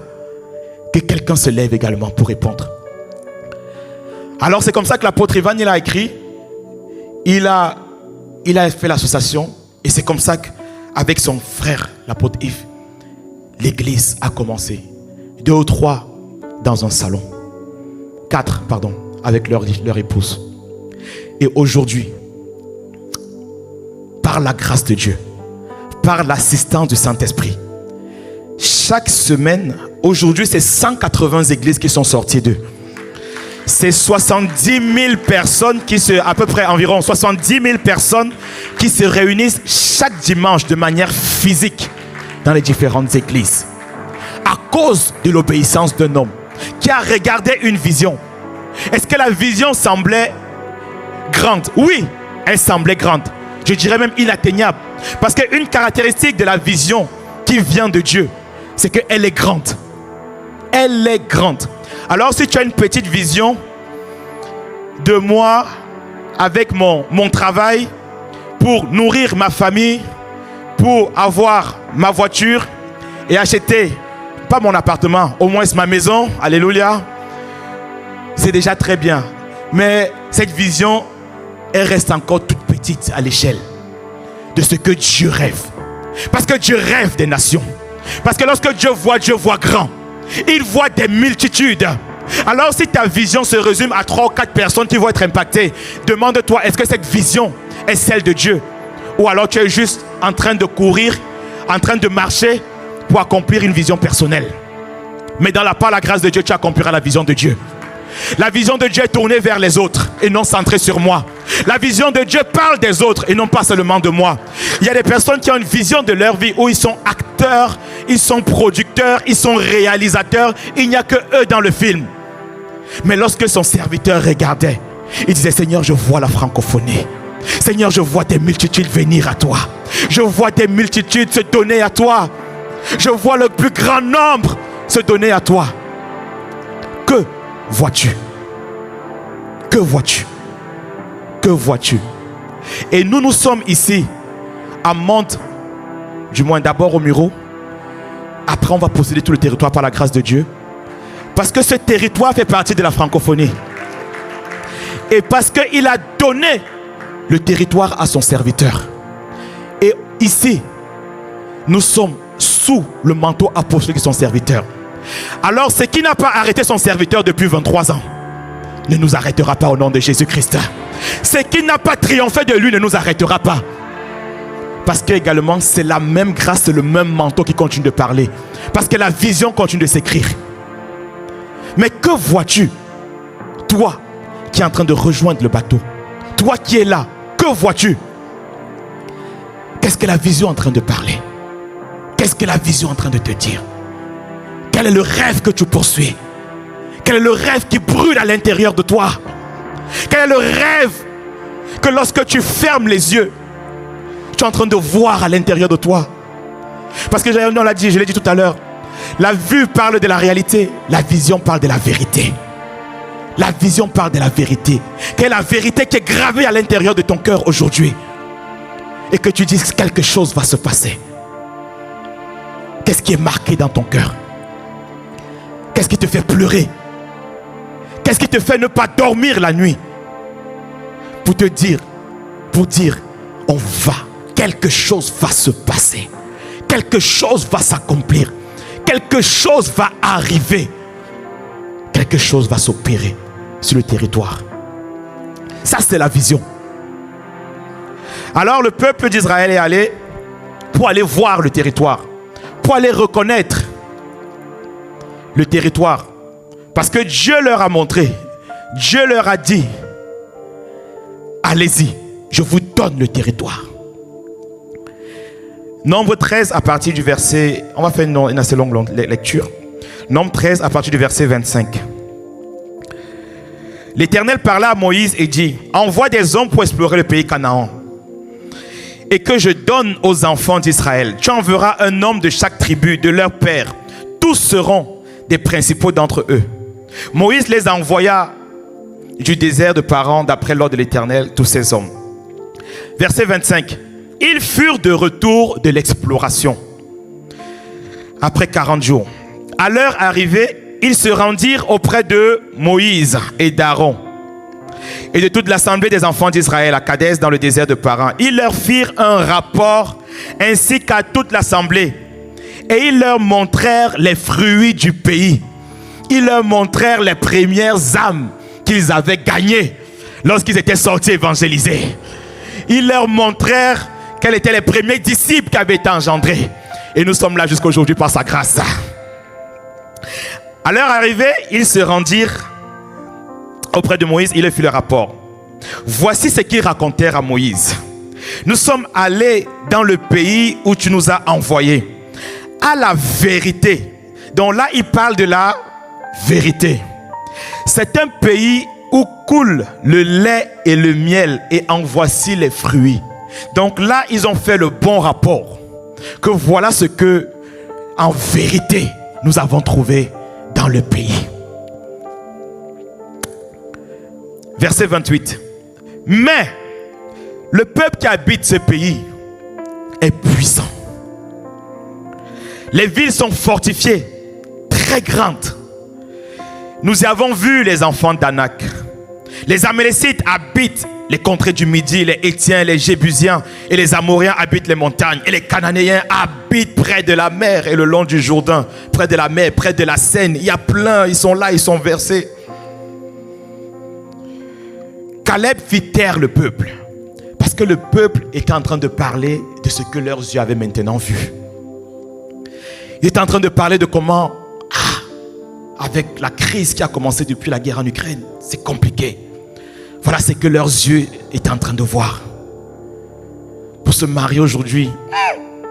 que quelqu'un se lève également pour répondre. Alors, c'est comme ça que l'apôtre Ivan, il a écrit, il a fait l'association, et c'est comme ça qu'avec son frère, l'apôtre Yves, l'église a commencé. 2 ou 3 dans un salon. 4, pardon, avec leur épouse. Et aujourd'hui, par la grâce de Dieu, par l'assistance du Saint-Esprit, chaque semaine, aujourd'hui, c'est 180 églises qui sont sorties d'eux. C'est 70 000 personnes à peu près environ 70 000 personnes qui se réunissent chaque dimanche de manière physique dans les différentes églises. À cause de l'obéissance d'un homme qui a regardé une vision. Est-ce que la vision semblait grande? Oui, elle semblait grande. Je dirais même inatteignable. Parce qu'une caractéristique de la vision qui vient de Dieu, c'est qu'elle est grande. Elle est grande. Alors si tu as une petite vision de moi avec mon travail pour nourrir ma famille, pour avoir ma voiture et acheter, pas mon appartement, au moins ma maison, alléluia, c'est déjà très bien. Mais cette vision, elle reste encore toute petite à l'échelle de ce que Dieu rêve. Parce que Dieu rêve des nations. Parce que lorsque Dieu voit grand. Il voit des multitudes. Alors si ta vision se résume à 3 ou 4 personnes qui vont être impactées, demande-toi, est-ce que cette vision est celle de Dieu? Ou alors tu es juste en train de courir, en train de marcher pour accomplir une vision personnelle. Mais par la grâce de Dieu, tu accompliras la vision de Dieu. La vision de Dieu est tournée vers les autres et non centrée sur moi. La vision de Dieu parle des autres et non pas seulement de moi. Il y a des personnes qui ont une vision de leur vie où ils sont acteurs, ils sont producteurs, ils sont réalisateurs. Il n'y a que eux dans le film. Mais lorsque son serviteur regardait, il disait, Seigneur, je vois la francophonie. Seigneur, je vois des multitudes venir à toi. Je vois des multitudes se donner à toi. Je vois le plus grand nombre se donner à toi. Que vois-tu? Que vois-tu? Que vois-tu? Et nous sommes ici à Mantes, du moins d'abord au Muro. Après, on va posséder tout le territoire par la grâce de Dieu. Parce que ce territoire fait partie de la francophonie. Et parce qu'il a donné le territoire à son serviteur. Et ici, nous sommes sous le manteau apostolique de son serviteur. Alors, ce qui n'a pas arrêté son serviteur depuis 23 ans ne nous arrêtera pas au nom de Jésus-Christ. Ce qui n'a pas triomphé de lui ne nous arrêtera pas. Parce que également, c'est la même grâce, le même manteau qui continue de parler. Parce que la vision continue de s'écrire. Mais que vois-tu? Toi qui es en train de rejoindre le bateau. Toi qui es là, que vois-tu? Qu'est-ce que la vision est en train de parler? Qu'est-ce que la vision est en train de te dire? Quel est le rêve que tu poursuis? Quel est le rêve qui brûle à l'intérieur de toi? Quel est le rêve que lorsque tu fermes les yeux, tu es en train de voir à l'intérieur de toi? Parce que on l'a dit, je l'ai dit tout à l'heure, la vue parle de la réalité, la vision parle de la vérité. La vision parle de la vérité. Quelle est la vérité qui est gravée à l'intérieur de ton cœur aujourd'hui? Et que tu dises que quelque chose va se passer. Qu'est-ce qui est marqué dans ton cœur? Qu'est-ce qui te fait pleurer? Qu'est-ce qui te fait ne pas dormir la nuit? Pour dire, on va, quelque chose va se passer. Quelque chose va s'accomplir. Quelque chose va arriver. Quelque chose va s'opérer sur le territoire. Ça, c'est la vision. Alors le peuple d'Israël est allé pour aller voir le territoire, pour aller reconnaître le territoire. Parce que Dieu leur a montré, Dieu leur a dit, allez-y, je vous donne le territoire. Nombre 13 à partir du verset, on va faire une assez longue lecture. Nombre 13 à partir du verset 25. L'Éternel parla à Moïse et dit, envoie des hommes pour explorer le pays Canaan et que je donne aux enfants d'Israël. Tu enverras un homme de chaque tribu, de leur père. Tous seront des principaux d'entre eux. Moïse les envoya du désert de Paran d'après l'ordre de l'Éternel, tous ces hommes. Verset 25. Ils furent de retour de l'exploration après 40 jours. À leur arrivée, ils se rendirent auprès de Moïse et d'Aaron et de toute l'assemblée des enfants d'Israël à Kadès dans le désert de Paran. Ils leur firent un rapport ainsi qu'à toute l'assemblée et ils leur montrèrent les fruits du pays. Ils leur montrèrent les premières âmes qu'ils avaient gagnées lorsqu'ils étaient sortis évangéliser. Ils leur montrèrent quels étaient les premiers disciples qui avaient été engendrés. Et nous sommes là jusqu'à aujourd'hui par sa grâce. À leur arrivée, ils se rendirent auprès de Moïse. Il leur fit le rapport. Voici ce qu'ils racontèrent à Moïse. Nous sommes allés dans le pays où tu nous as envoyés. À la vérité. Donc là, il parle de la vérité. C'est un pays où coule le lait et le miel, et en voici les fruits. Donc là, ils ont fait le bon rapport. Que voilà ce que, en vérité, nous avons trouvé dans le pays. Verset 28. Mais le peuple qui habite ce pays est puissant. Les villes sont fortifiées, très grandes. Nous y avons vu les enfants d'Anak. Les Amélécites habitent les contrées du Midi, les Hétiens, les Jébusiens et les Amoréens habitent les montagnes. Et les Cananéens habitent près de la mer et le long du Jourdain, près de la mer, près de la Seine. Il y a plein, ils sont là, ils sont versés. Caleb fit taire le peuple, parce que le peuple était en train de parler de ce que leurs yeux avaient maintenant vu. Il était en train de parler de comment, avec la crise qui a commencé depuis la guerre en Ukraine, c'est compliqué. Voilà ce que leurs yeux étaient en train de voir. Pour se marier aujourd'hui,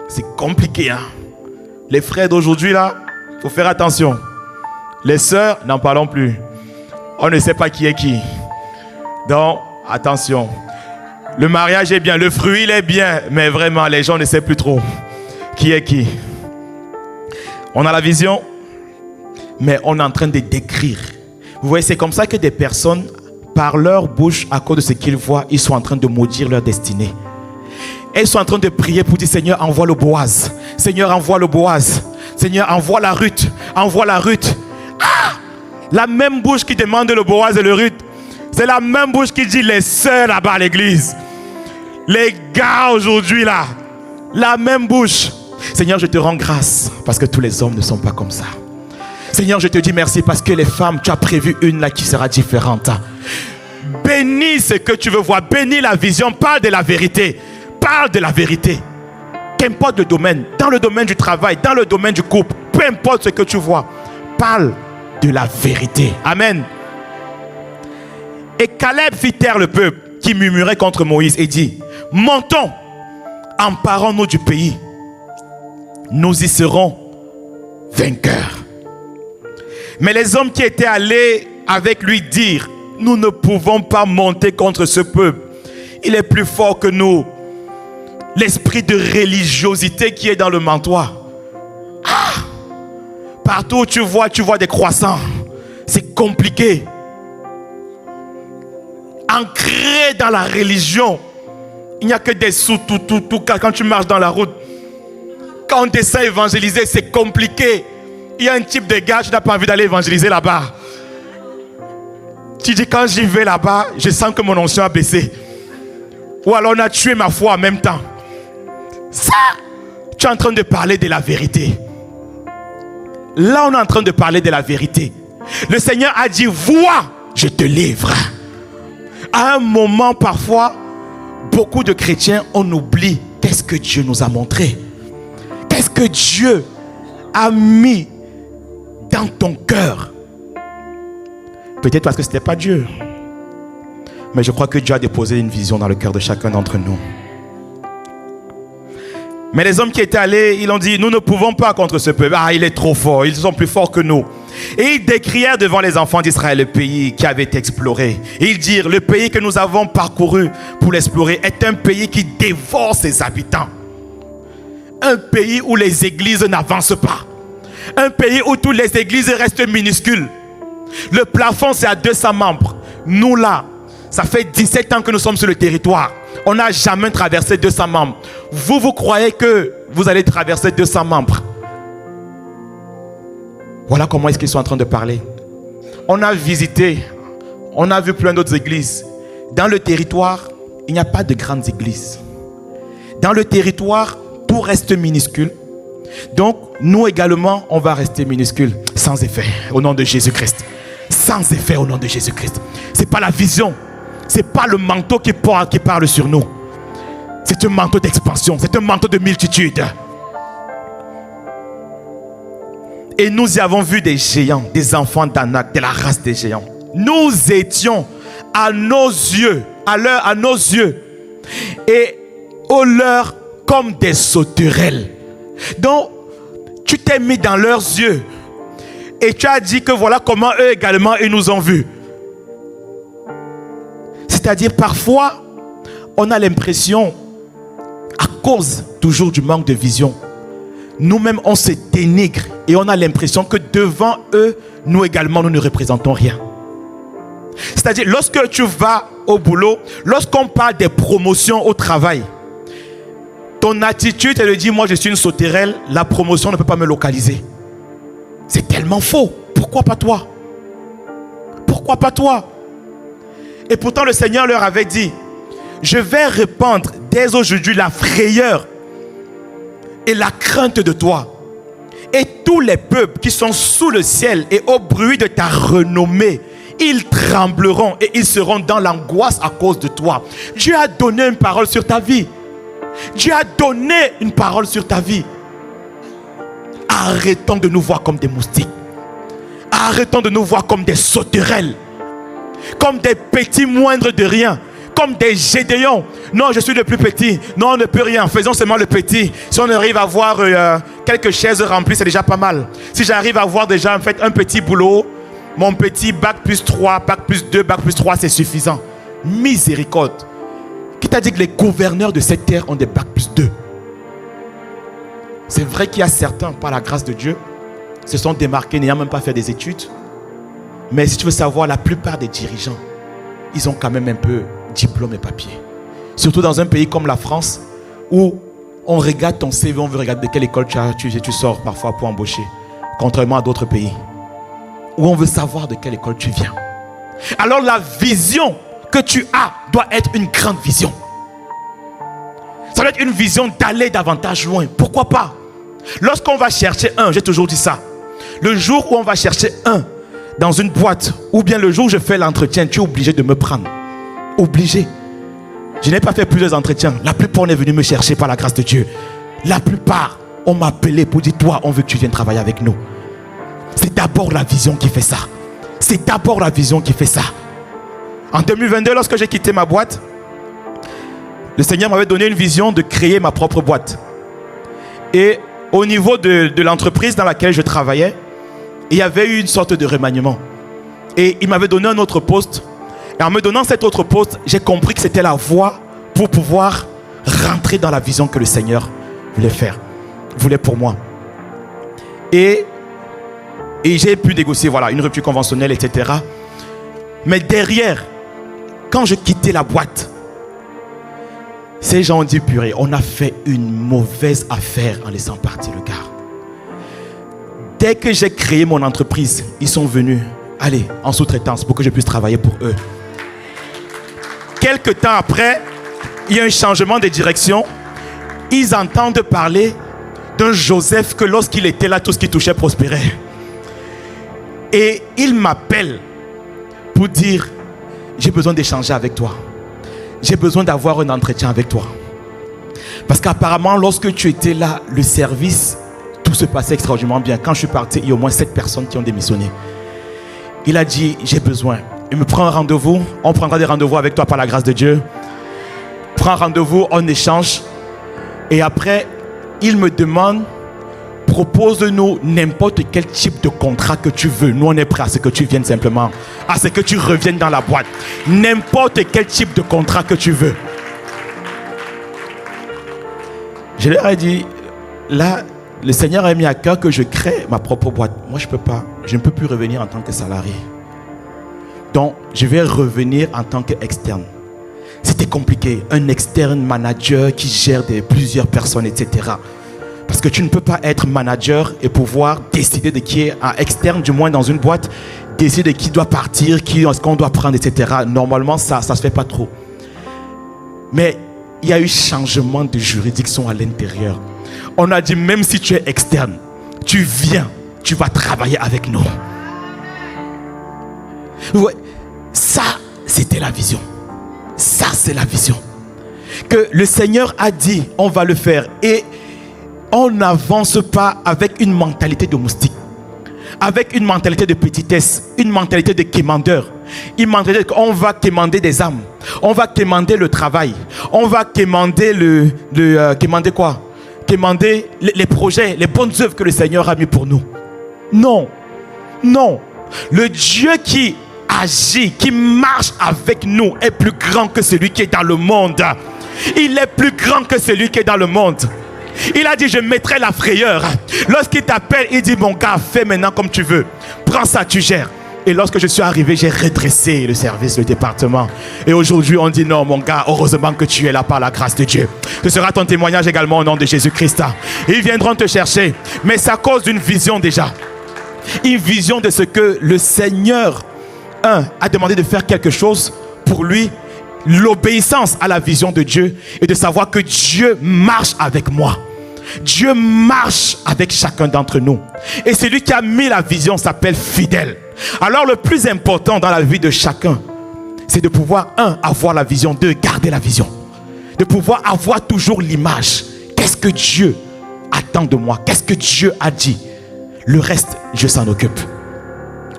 c'est compliqué. Hein? Les frères d'aujourd'hui, là, il faut faire attention. Les sœurs, n'en parlons plus. On ne sait pas qui est qui. Donc, attention. Le mariage est bien, le fruit il est bien, mais vraiment, les gens ne savent plus trop qui est qui. On a la vision, mais on est en train de décrire. Vous voyez, c'est comme ça que des personnes, par leur bouche, à cause de ce qu'ils voient, ils sont en train de maudire leur destinée. Et ils sont en train de prier pour dire, Seigneur, envoie le Boaz. Seigneur, envoie le Boaz. Seigneur, envoie la Ruth. Envoie la Ruth. La même bouche qui demande le Boaz et le Ruth, c'est la même bouche qui dit les sœurs là-bas à l'église. Les gars aujourd'hui là, la même bouche. Seigneur, je te rends grâce parce que tous les hommes ne sont pas comme ça. Seigneur, je te dis merci parce que les femmes, tu as prévu une là qui sera différente. Bénis ce que tu veux voir, bénis la vision, parle de la vérité. Parle de la vérité. Qu'importe le domaine, dans le domaine du travail, dans le domaine du couple, peu importe ce que tu vois, parle de la vérité. Amen. Et Caleb fit taire le peuple qui murmurait contre Moïse et dit, montons, emparons-nous du pays. Nous y serons vainqueurs. Mais les hommes qui étaient allés avec lui dirent, nous ne pouvons pas monter contre ce peuple. Il est plus fort que nous. L'esprit de religiosité qui est dans le mentoir. Partout où tu vois des croissants. C'est compliqué. Ancré dans la religion. Il n'y a que des sous, tout. Quand tu marches dans la route. Quand on descend évangéliser, c'est compliqué. Il y a un type de gars, tu n'as pas envie d'aller évangéliser là-bas. tu dis quand j'y vais là-bas, je sens que mon onction a baissé. Ou alors on a tué ma foi en même temps. Ça, tu es en train de parler de la vérité. Là, on est en train de parler de la vérité. Le Seigneur a dit, vois, je te livre. À un moment, parfois, beaucoup de chrétiens, on oublie qu'est-ce que Dieu nous a montré. Qu'est-ce que Dieu a mis dans ton cœur. Peut-être parce que ce n'était pas Dieu. Mais je crois que Dieu a déposé une vision dans le cœur de chacun d'entre nous. Mais les hommes qui étaient allés, ils ont dit, nous ne pouvons pas contre ce peuple. Ah, il est trop fort, ils sont plus forts que nous. Et ils décrièrent devant les enfants d'Israël le pays qui avait été exploré. Et ils dirent, le pays que nous avons parcouru pour l'explorer est un pays qui dévore ses habitants. Un pays où les églises n'avancent pas. Un pays où toutes les églises restent minuscules. Le plafond, c'est à 200 membres. Nous là, ça fait 17 ans que nous sommes sur le territoire. On n'a jamais traversé 200 membres. Vous croyez que vous allez traverser 200 membres? Voilà comment est-ce qu'ils sont en train de parler. On a visité, on a vu plein d'autres églises. Dans le territoire, il n'y a pas de grandes églises. Dans le territoire, tout reste minuscule. Donc, nous également, on va rester minuscule, sans effet, au nom de Jésus-Christ. Sans effet, au nom de Jésus-Christ. Ce n'est pas la vision. Ce n'est pas le manteau qui parle sur nous. C'est un manteau d'expansion. C'est un manteau de multitude. Et nous y avons vu des géants, des enfants d'Anak, de la race des géants. Nous étions à nos yeux, à nos yeux, et aux leurs comme des sauterelles. Donc, tu t'es mis dans leurs yeux et tu as dit que voilà comment eux également ils nous ont vus. C'est-à-dire parfois, on a l'impression, à cause toujours du manque de vision, nous-mêmes on se dénigre et on a l'impression que devant eux, nous également nous ne représentons rien. C'est-à-dire lorsque tu vas au boulot, lorsqu'on parle des promotions au travail, ton attitude, elle te dit, moi je suis une sauterelle, la promotion ne peut pas me localiser. C'est tellement faux. Pourquoi pas toi? Pourquoi pas toi? Et pourtant le Seigneur leur avait dit, je vais répandre dès aujourd'hui la frayeur et la crainte de toi. Et tous les peuples qui sont sous le ciel et au bruit de ta renommée, ils trembleront et ils seront dans l'angoisse à cause de toi. Dieu a donné une parole sur ta vie. Dieu a donné une parole sur ta vie. Arrêtons de nous voir comme des moustiques. Arrêtons de nous voir comme des sauterelles. Comme des petits moindres de rien. Comme des Gédéons. Non, je suis le plus petit. Non, on ne peut rien. Faisons seulement le petit. Si on arrive à avoir quelques chaises remplies, c'est déjà pas mal. Si j'arrive à avoir déjà en fait un petit boulot, mon petit bac plus 3, bac plus 2, bac plus 3, c'est suffisant. Miséricorde. Qui t'a dit que les gouverneurs de cette terre ont des bac plus 2? C'est vrai qu'il y a certains, par la grâce de Dieu, se sont démarqués n'ayant même pas fait des études. Mais si tu veux savoir, la plupart des dirigeants, ils ont quand même un peu diplôme et papier. Surtout dans un pays comme la France, où on regarde ton CV, on veut regarder de quelle école tu sors parfois pour embaucher. Contrairement à d'autres pays, où on veut savoir de quelle école tu viens. Alors la vision que tu as doit être une grande vision. Ça doit être une vision d'aller davantage loin. Pourquoi pas? Lorsqu'on va chercher un, j'ai toujours dit ça, le jour où on va chercher un dans une boîte, ou bien le jour où je fais l'entretien, tu es obligé de me prendre. Obligé. Je n'ai pas fait plusieurs entretiens. La plupart, on est venu me chercher par la grâce de Dieu. La plupart, on m'a appelé pour dire, toi, on veut que tu viennes travailler avec nous. C'est d'abord la vision qui fait ça. C'est d'abord la vision qui fait ça. En 2022, lorsque j'ai quitté ma boîte, le Seigneur m'avait donné une vision de créer ma propre boîte. Et au niveau de l'entreprise dans laquelle je travaillais, il y avait eu une sorte de remaniement. Et il m'avait donné un autre poste. Et en me donnant cet autre poste, j'ai compris que c'était la voie pour pouvoir rentrer dans la vision que le Seigneur voulait pour moi. Et j'ai pu négocier une rupture conventionnelle, etc. Mais derrière, quand je quittais la boîte, ces gens ont dit, purée, on a fait une mauvaise affaire en laissant partir le gars. Dès que j'ai créé mon entreprise, ils sont venus allez, en sous-traitance pour que je puisse travailler pour eux. Quelque temps après, il y a un changement de direction. Ils entendent parler d'un Joseph que lorsqu'il était là, tout ce qui touchait prospérait. Et il m'appelle pour dire, j'ai besoin d'échanger avec toi. J'ai besoin d'avoir un entretien avec toi. Parce qu'apparemment, lorsque tu étais là, le service, tout se passait extraordinairement bien. Quand je suis parti, il y a au moins 7 personnes qui ont démissionné. Il a dit, j'ai besoin. Il me prend un rendez-vous. On prendra des rendez-vous avec toi par la grâce de Dieu. Prends rendez-vous, on échange. Et après, il me demande, propose-nous n'importe quel type de contrat que tu veux. Nous, on est prêts à ce que tu viennes simplement. À ce que tu reviennes dans la boîte. N'importe quel type de contrat que tu veux. Je leur ai dit, là, le Seigneur a mis à cœur que je crée ma propre boîte. Moi, je ne peux pas. Je ne peux plus revenir en tant que salarié. Donc, je vais revenir en tant qu'externe. C'était compliqué. Un externe manager qui gère plusieurs personnes, etc. Parce que tu ne peux pas être manager et pouvoir décider de qui est un externe, du moins dans une boîte, décider de qui doit partir, qui est-ce qu'on doit prendre, etc. Normalement, ça ne se fait pas trop. Mais il y a eu changement de juridiction à l'intérieur. On a dit, même si tu es externe, tu viens, tu vas travailler avec nous. Ouais, ça, c'était la vision. Ça, c'est la vision. Que le Seigneur a dit, on va le faire. Et on n'avance pas avec une mentalité de moustique, avec une mentalité de petitesse, une mentalité de quémandeur, une mentalité qu'on va quémander des âmes, on va quémander le travail, on va quémander quémander quoi? Quémander les projets, les bonnes œuvres que le Seigneur a mis pour nous. Non, non. Le Dieu qui agit, qui marche avec nous est plus grand que celui qui est dans le monde. Il est plus grand que celui qui est dans le monde. Il a dit, je mettrai la frayeur. Lorsqu'il t'appelle, il dit, mon gars, fais maintenant comme tu veux. Prends ça, tu gères. Et lorsque je suis arrivé, j'ai redressé le service, le département. Et aujourd'hui, on dit, non, mon gars, heureusement que tu es là par la grâce de Dieu. Ce sera ton témoignage également au nom de Jésus-Christ. Ils viendront te chercher. Mais c'est à cause d'une vision déjà. Une vision de ce que le Seigneur, a demandé de faire quelque chose pour lui. L'obéissance à la vision de Dieu et de savoir que Dieu marche avec moi. Dieu marche avec chacun d'entre nous. Et celui qui a mis la vision s'appelle fidèle. Alors le plus important dans la vie de chacun, c'est de pouvoir, avoir la vision, garder la vision. De pouvoir avoir toujours l'image. Qu'est-ce que Dieu attend de moi? Qu'est-ce que Dieu a dit? Le reste, Dieu s'en occupe.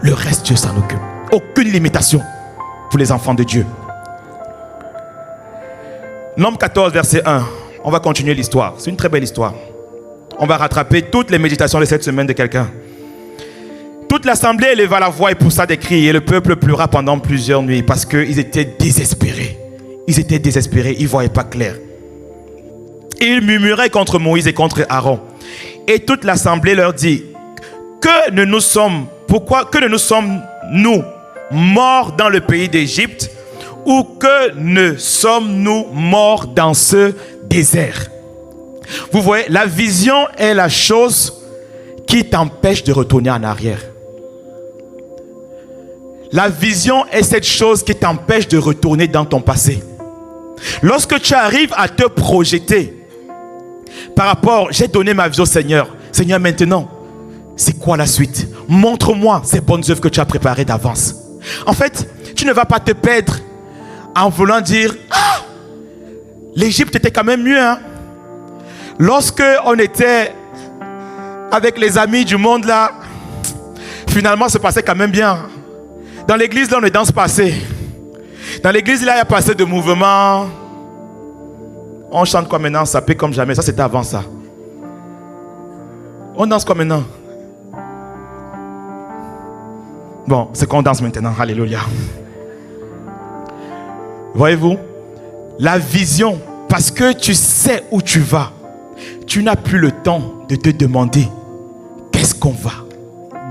Le reste, Dieu s'en occupe. Aucune limitation pour les enfants de Dieu. Nombre 14, verset 1. On va continuer l'histoire. C'est une très belle histoire. On va rattraper toutes les méditations de cette semaine de quelqu'un. Toute l'assemblée éleva la voix et poussa des cris. Et le peuple pleura pendant plusieurs nuits parce qu'ils étaient désespérés. Ils étaient désespérés. Ils ne voyaient pas clair. Et ils murmuraient contre Moïse et contre Aaron. Et toute l'assemblée leur dit, que ne nous sommes-nous morts dans le pays d'Égypte, ou que ne sommes-nous morts dans ce désert? Vous voyez, la vision est la chose qui t'empêche de retourner en arrière. La vision est cette chose qui t'empêche de retourner dans ton passé. Lorsque tu arrives à te projeter par rapport, j'ai donné ma vie au Seigneur. Seigneur, maintenant, c'est quoi la suite? Montre-moi ces bonnes œuvres que tu as préparées d'avance. En fait, tu ne vas pas te perdre en voulant dire, l'Égypte était quand même mieux. Lorsque on était avec les amis du monde là, finalement, ça passait quand même bien. Dans l'église là, on ne danse pas assez. Dans l'église là, il y a pas assez de mouvements. On chante quoi maintenant? Ça paie comme jamais. Ça, c'était avant ça. On danse quoi maintenant? Bon, c'est qu'on danse maintenant. Alléluia. Voyez-vous, la vision, parce que tu sais où tu vas, tu n'as plus le temps de te demander qu'est-ce qu'on va,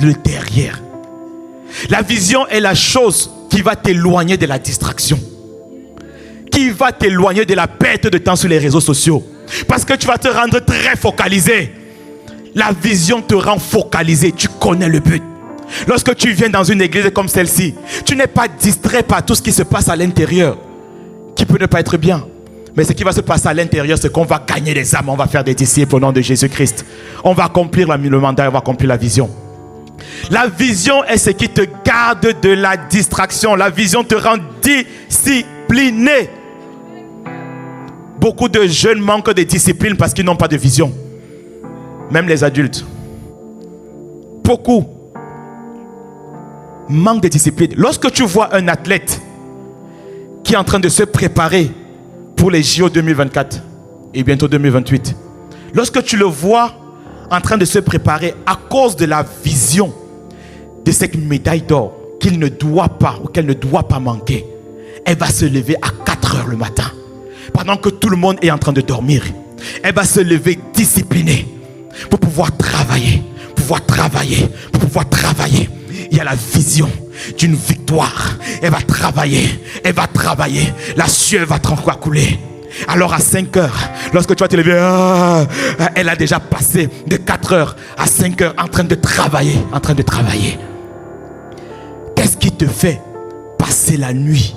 le derrière. La vision est la chose qui va t'éloigner de la distraction, qui va t'éloigner de la perte de temps sur les réseaux sociaux, parce que tu vas te rendre très focalisé. La vision te rend focalisé, tu connais le but. Lorsque tu viens dans une église comme celle-ci, tu n'es pas distrait par tout ce qui se passe à l'intérieur, qui peut ne pas être bien. Mais ce qui va se passer à l'intérieur, c'est qu'on va gagner des âmes, on va faire des disciples au nom de Jésus-Christ. On va accomplir le mandat, on va accomplir la vision. La vision est ce qui te garde de la distraction. La vision te rend discipliné. Beaucoup de jeunes manquent de discipline parce qu'ils n'ont pas de vision. Même les adultes. Beaucoup manquent de discipline. Lorsque tu vois un athlète qui est en train de se préparer pour les JO 2024 et bientôt 2028, lorsque tu le vois en train de se préparer à cause de la vision de cette médaille d'or qu'il ne doit pas ou qu'elle ne doit pas manquer, elle va se lever à 4 heures le matin pendant que tout le monde est en train de dormir. Elle va se lever disciplinée pour pouvoir travailler, pour pouvoir travailler. Il y a la vision d'une victoire. Elle va travailler, la sueur va tranquillement couler. Alors à 5 heures, lorsque tu vas te lever, elle a déjà passé de 4 heures à 5 heures en train de travailler. Qu'est-ce qui te fait passer la nuit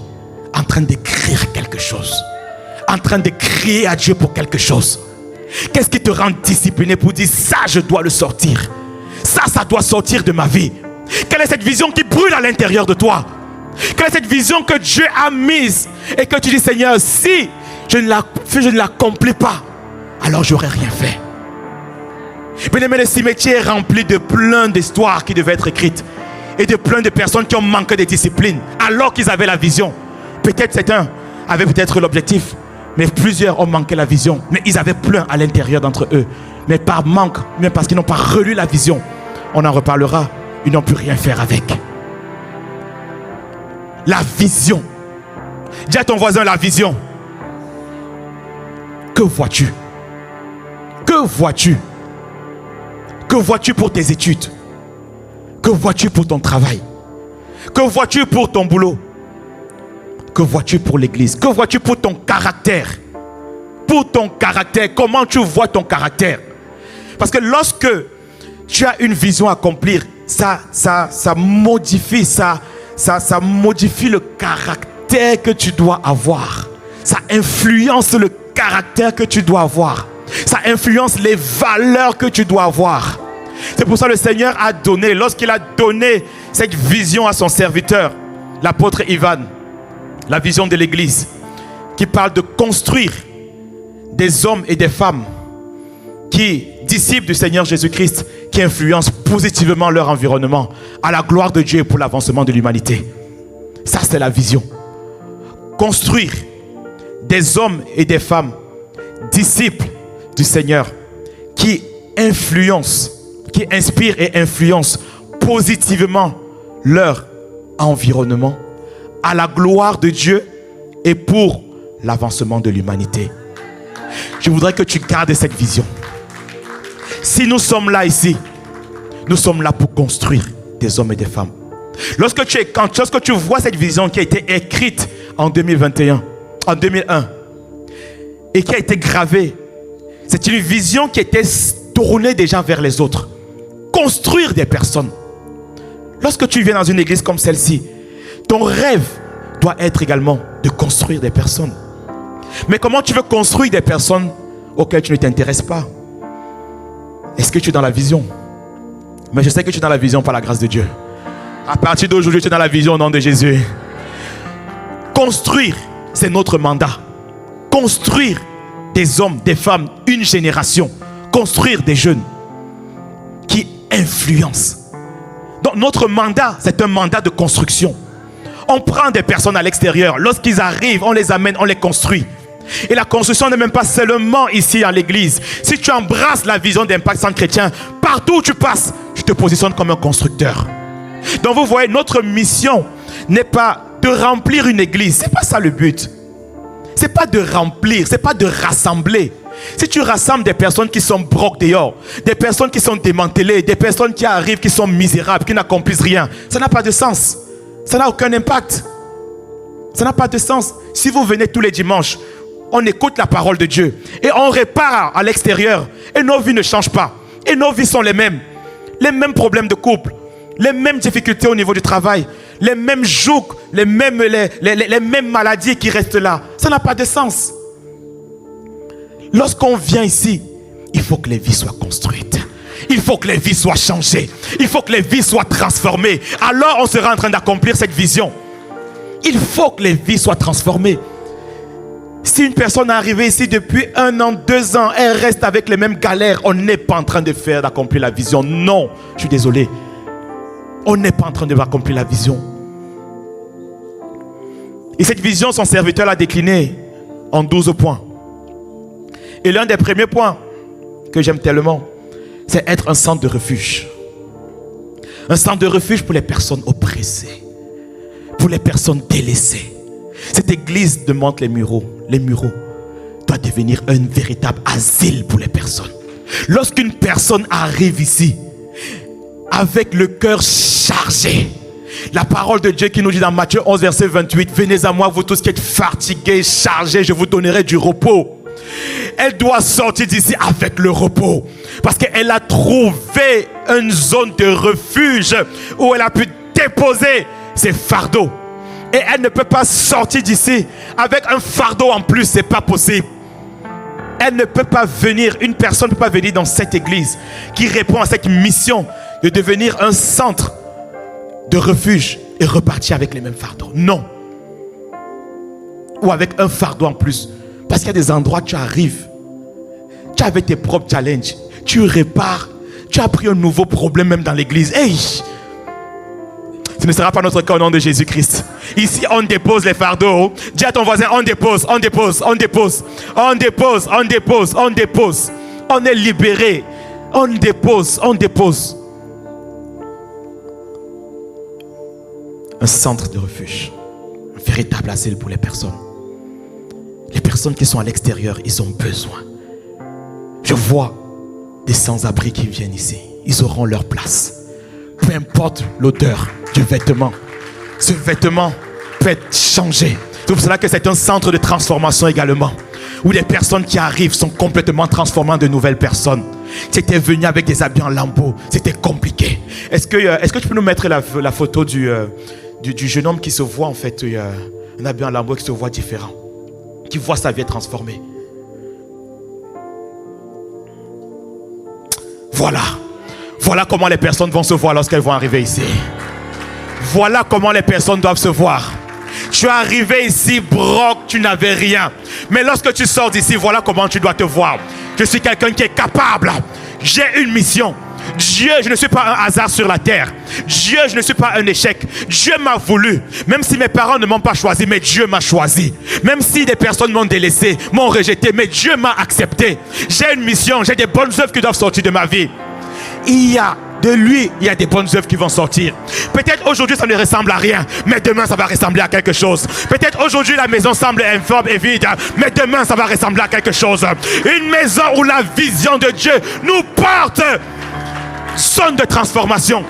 en train d'écrire quelque chose, en train de crier à Dieu pour quelque chose? Qu'est-ce qui te rend discipliné pour dire ça, je dois le sortir, ça doit sortir de ma vie? Quelle est cette vision qui brûle à l'intérieur de toi? Quelle est cette vision que Dieu a mise et que tu dis, Seigneur, si je ne l'accomplis pas, alors j'aurais rien fait. Bien-aimé, le cimetière est rempli de plein d'histoires qui devaient être écrites et de plein de personnes qui ont manqué de discipline alors qu'ils avaient la vision. Peut-être certains avaient peut-être l'objectif, mais plusieurs ont manqué la vision. Mais ils avaient plein à l'intérieur d'entre eux. Mais par manque, même parce qu'ils n'ont pas relu la vision, on en reparlera, ils n'ont pu rien faire avec. La vision. Dis à ton voisin la vision. Que vois-tu? Que vois-tu? Que vois-tu pour tes études? Que vois-tu pour ton travail? Que vois-tu pour ton boulot? Que vois-tu pour l'église? Que vois-tu pour ton caractère? Pour ton caractère, comment tu vois ton caractère? Parce que lorsque tu as une vision à accomplir, ça modifie, ça modifie le caractère que tu dois avoir. Ça influence le caractère que tu dois avoir. Ça influence les valeurs que tu dois avoir. C'est pour ça que le Seigneur a donné, lorsqu'il a donné cette vision à son serviteur, l'apôtre Ivan, la vision de l'église, qui parle de construire des hommes et des femmes qui, disciples du Seigneur Jésus-Christ, qui influencent positivement leur environnement à la gloire de Dieu et pour l'avancement de l'humanité. Ça, c'est la vision. Construire des hommes et des femmes disciples du Seigneur qui influencent, qui inspirent et influencent positivement leur environnement à la gloire de Dieu et pour l'avancement de l'humanité. Je voudrais que tu gardes cette vision. Si nous sommes là ici, nous sommes là pour construire des hommes et des femmes. Lorsque tu vois cette vision qui a été écrite en 2021, en 2001, et qui a été gravée, c'est une vision qui était tournée déjà vers les autres. Construire des personnes. Lorsque tu viens dans une église comme celle-ci, ton rêve doit être également de construire des personnes. Mais comment tu veux construire des personnes auxquelles tu ne t'intéresses pas? Est-ce que tu es dans la vision? Mais je sais que tu es dans la vision par la grâce de Dieu. À partir d'aujourd'hui, tu es dans la vision au nom de Jésus. Construire, c'est notre mandat. Construire des hommes, des femmes, une génération. Construire des jeunes qui influencent. Donc notre mandat, c'est un mandat de construction. On prend des personnes à l'extérieur. Lorsqu'ils arrivent, on les amène, on les construit. Et la construction n'est même pas seulement ici à l'église. Si tu embrasses la vision d'Impact Centre Chrétien, partout où tu passes, tu te positionnes comme un constructeur. Donc vous voyez, notre mission n'est pas de remplir une église. C'est pas ça le but. C'est pas de remplir, c'est pas de rassembler. Si tu rassembles des personnes qui sont broques dehors, des personnes qui sont démantelées, des personnes qui arrivent, qui sont misérables, qui n'accomplissent rien, ça n'a pas de sens. Ça n'a aucun impact. Ça n'a pas de sens. Si vous venez tous les dimanches, on écoute la parole de Dieu et on répare à l'extérieur et nos vies ne changent pas. Et nos vies sont les mêmes problèmes de couple, Les mêmes difficultés au niveau du travail, les mêmes jougs, les mêmes maladies qui restent là. Ça n'a pas de sens. Lorsqu'on vient ici, il faut que les vies soient construites. Il faut que les vies soient changées. Il faut que les vies soient transformées. Alors on sera en train d'accomplir cette vision. Il faut que les vies soient transformées. Si une personne est arrivée ici depuis 1 an, 2 ans, elle reste avec les mêmes galères, on n'est pas en train d'accomplir la vision. Non, je suis désolé. On n'est pas en train d'accomplir la vision. Et cette vision, son serviteur l'a déclinée en 12 points. Et l'un des premiers points que j'aime tellement, c'est être un centre de refuge. Un centre de refuge pour les personnes oppressées, pour les personnes délaissées. Cette église de Mantes-les-Mureaux doit devenir un véritable asile pour les personnes. Lorsqu'une personne arrive ici avec le cœur chargé, la parole de Dieu qui nous dit dans Matthieu 11 verset 28, venez à moi vous tous qui êtes fatigués, chargés, je vous donnerai du repos. Elle doit sortir d'ici avec le repos, parce qu'elle a trouvé une zone de refuge où elle a pu déposer ses fardeaux. Et elle ne peut pas sortir d'ici avec un fardeau en plus, c'est pas possible. Elle ne peut pas venir, une personne ne peut pas venir dans cette église qui répond à cette mission de devenir un centre de refuge et repartir avec les mêmes fardeaux. Non. Ou avec un fardeau en plus. Parce qu'il y a des endroits où tu arrives, tu as avec tes propres challenges, tu répares, tu as pris un nouveau problème même dans l'église. Hey! Ce ne sera pas notre cas au nom de Jésus-Christ. Ici, on dépose les fardeaux. Dis à ton voisin, on dépose, on dépose, on dépose. On dépose, on dépose, on dépose. On est libéré. On dépose, on dépose. Un centre de refuge. Un véritable asile pour les personnes. Les personnes qui sont à l'extérieur, ils ont besoin. Je vois des sans-abri qui viennent ici. Ils auront leur place. Peu importe l'odeur du vêtement, ce vêtement peut être changé. C'est pour cela que c'est un centre de transformation également, où les personnes qui arrivent sont complètement transformées en de nouvelles personnes. C'était venu avec des habits en lambeaux, c'était compliqué. Est-ce que tu peux nous mettre la photo du jeune homme qui se voit en fait, un habit en lambeaux qui se voit différent, qui voit sa vie transformée. Voilà comment les personnes vont se voir lorsqu'elles vont arriver ici. Voilà comment les personnes doivent se voir. Tu es arrivé ici broc, tu n'avais rien. Mais lorsque tu sors d'ici, voilà comment tu dois te voir. Je suis quelqu'un qui est capable. J'ai une mission. Dieu, je ne suis pas un hasard sur la terre. Dieu, je ne suis pas un échec. Dieu m'a voulu. Même si mes parents ne m'ont pas choisi, mais Dieu m'a choisi. Même si des personnes m'ont délaissé, m'ont rejeté, mais Dieu m'a accepté. J'ai une mission, j'ai des bonnes œuvres qui doivent sortir de ma vie. Il y a des bonnes œuvres qui vont sortir. Peut-être aujourd'hui ça ne ressemble à rien, mais demain ça va ressembler à quelque chose. Peut-être aujourd'hui la maison semble informe et vide, mais demain ça va ressembler à quelque chose. Une maison où la vision de Dieu nous porte. Zone de transformation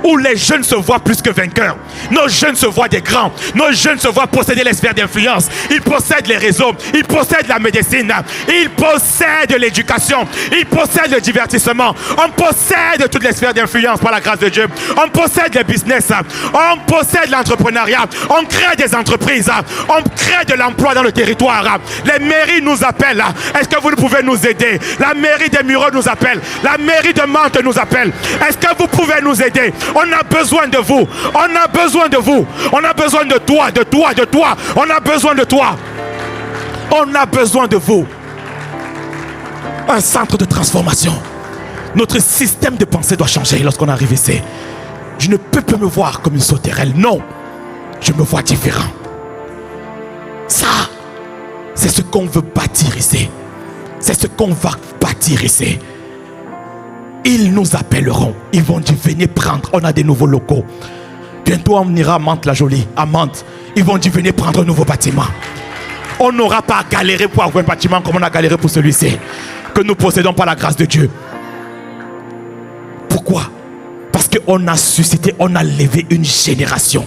où les jeunes se voient plus que vainqueurs. Nos jeunes se voient des grands. Nos jeunes se voient posséder les sphères d'influence. Ils possèdent les réseaux. Ils possèdent la médecine. Ils possèdent l'éducation. Ils possèdent le divertissement. On possède toutes les sphères d'influence par la grâce de Dieu. On possède les business. On possède l'entrepreneuriat. On crée des entreprises. On crée de l'emploi dans le territoire. Les mairies nous appellent. Est-ce que vous pouvez nous aider? La mairie des Mureaux nous appelle. La mairie de Mantes nous appelle. Est-ce que vous pouvez nous aider? On a besoin de vous. On a besoin de vous. On a besoin de toi, de toi, de toi. On a besoin de toi. On a besoin de vous. Un centre de transformation. Notre système de pensée doit changer lorsqu'on arrive ici. Je ne peux plus me voir comme une sauterelle. Non. Je me vois différent. Ça, c'est ce qu'on veut bâtir ici. C'est ce qu'on va bâtir ici. Ils nous appelleront. Ils vont dire venez prendre. On a des nouveaux locaux. Bientôt on ira à Mantes-la-Jolie. À Mantes. Ils vont dire venez prendre un nouveau bâtiment. On n'aura pas à galérer pour avoir un bâtiment comme on a galéré pour celui-ci. Que nous possédons par la grâce de Dieu. Pourquoi? Parce qu'on a suscité, on a levé une génération.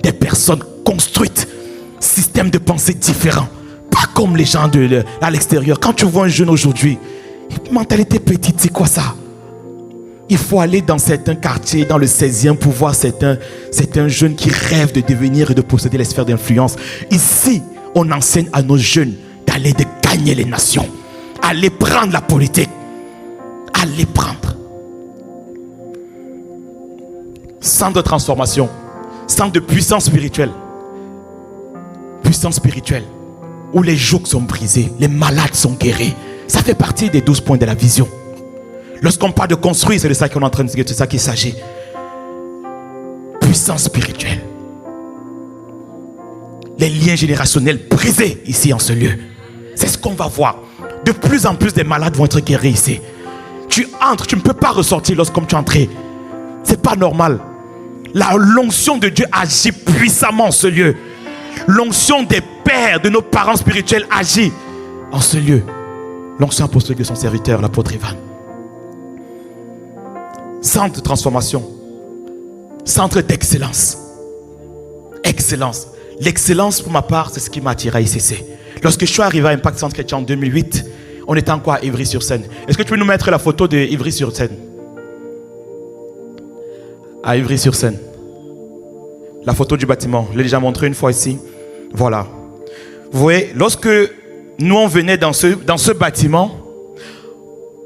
Des personnes construites. Système de pensée différent. Pas comme les gens à l'extérieur. Quand tu vois un jeune aujourd'hui, mentalité petite, c'est quoi ça? Il faut aller dans certains quartiers, dans le 16e, pour voir certains jeunes qui rêvent de devenir et de posséder les sphères d'influence. Ici, on enseigne à nos jeunes d'aller de gagner les nations. Aller prendre la politique. Aller prendre. Centre de transformation. Centre de puissance spirituelle. Puissance spirituelle. Où les jougs sont brisés, les malades sont guéris. Ça fait partie des 12 points de la vision. Lorsqu'on parle de construire, c'est de ça qu'on est en train de dire, c'est de ça qu'il s'agit. Puissance spirituelle. Les liens générationnels brisés ici en ce lieu. C'est ce qu'on va voir. De plus en plus de malades vont être guéris ici. Tu entres, tu ne peux pas ressortir lorsque tu es entré. C'est pas normal. L'onction de Dieu agit puissamment en ce lieu. L'onction des pères, de nos parents spirituels agit en ce lieu. L'onction apostolique de son serviteur, l'apôtre Ivan. Centre de transformation. Centre d'excellence. Excellence. L'excellence, pour ma part, c'est ce qui m'a attiré à ICC. Lorsque je suis arrivé à Impact Centre Chrétien en 2008, on était encore à Ivry-sur-Seine. Est-ce que tu peux nous mettre la photo de Ivry-sur-Seine? À Ivry-sur-Seine. La photo du bâtiment. Je l'ai déjà montré une fois ici. Voilà. Vous voyez, lorsque nous on venait dans ce bâtiment,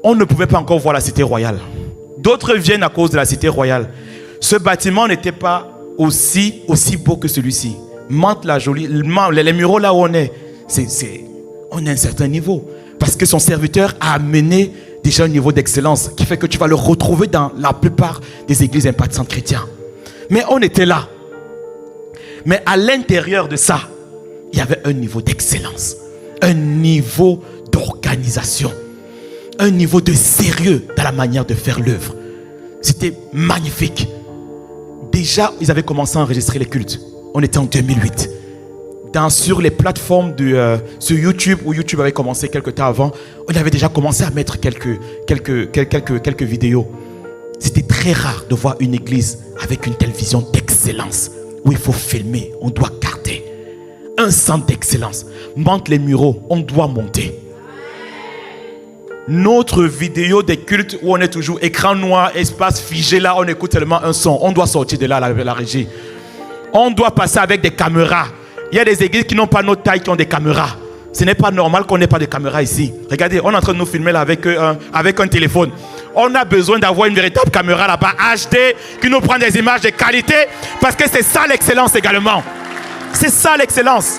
on ne pouvait pas encore voir la cité royale. D'autres viennent à cause de la cité royale. Ce bâtiment n'était pas aussi beau que celui-ci. Mante la jolie, les muraux là où on est, on est à un certain niveau. Parce que son serviteur a amené déjà un niveau d'excellence qui fait que tu vas le retrouver dans la plupart des églises Impact Centre Chrétien. Mais on était là. Mais à l'intérieur de ça, il y avait un niveau d'excellence, un niveau d'organisation, un niveau de sérieux dans la manière de faire l'œuvre. C'était magnifique. Déjà, ils avaient commencé à enregistrer les cultes. On était en 2008. Sur les plateformes sur YouTube, où YouTube avait commencé quelques temps avant, on avait déjà commencé à mettre quelques vidéos. C'était très rare de voir une église avec une telle vision d'excellence, où il faut filmer, on doit garder. Un centre d'excellence. Monte les muraux, on doit monter. Notre vidéo des cultes où on est toujours écran noir, espace figé, là on écoute tellement un son. On doit sortir de là, la régie. On doit passer avec des caméras. Il y a des églises qui n'ont pas notre taille, qui ont des caméras. Ce n'est pas normal qu'on n'ait pas de caméras ici. Regardez, on est en train de nous filmer là avec un téléphone. On a besoin d'avoir une véritable caméra là-bas, HD, qui nous prend des images de qualité, parce que c'est ça l'excellence également. C'est ça l'excellence.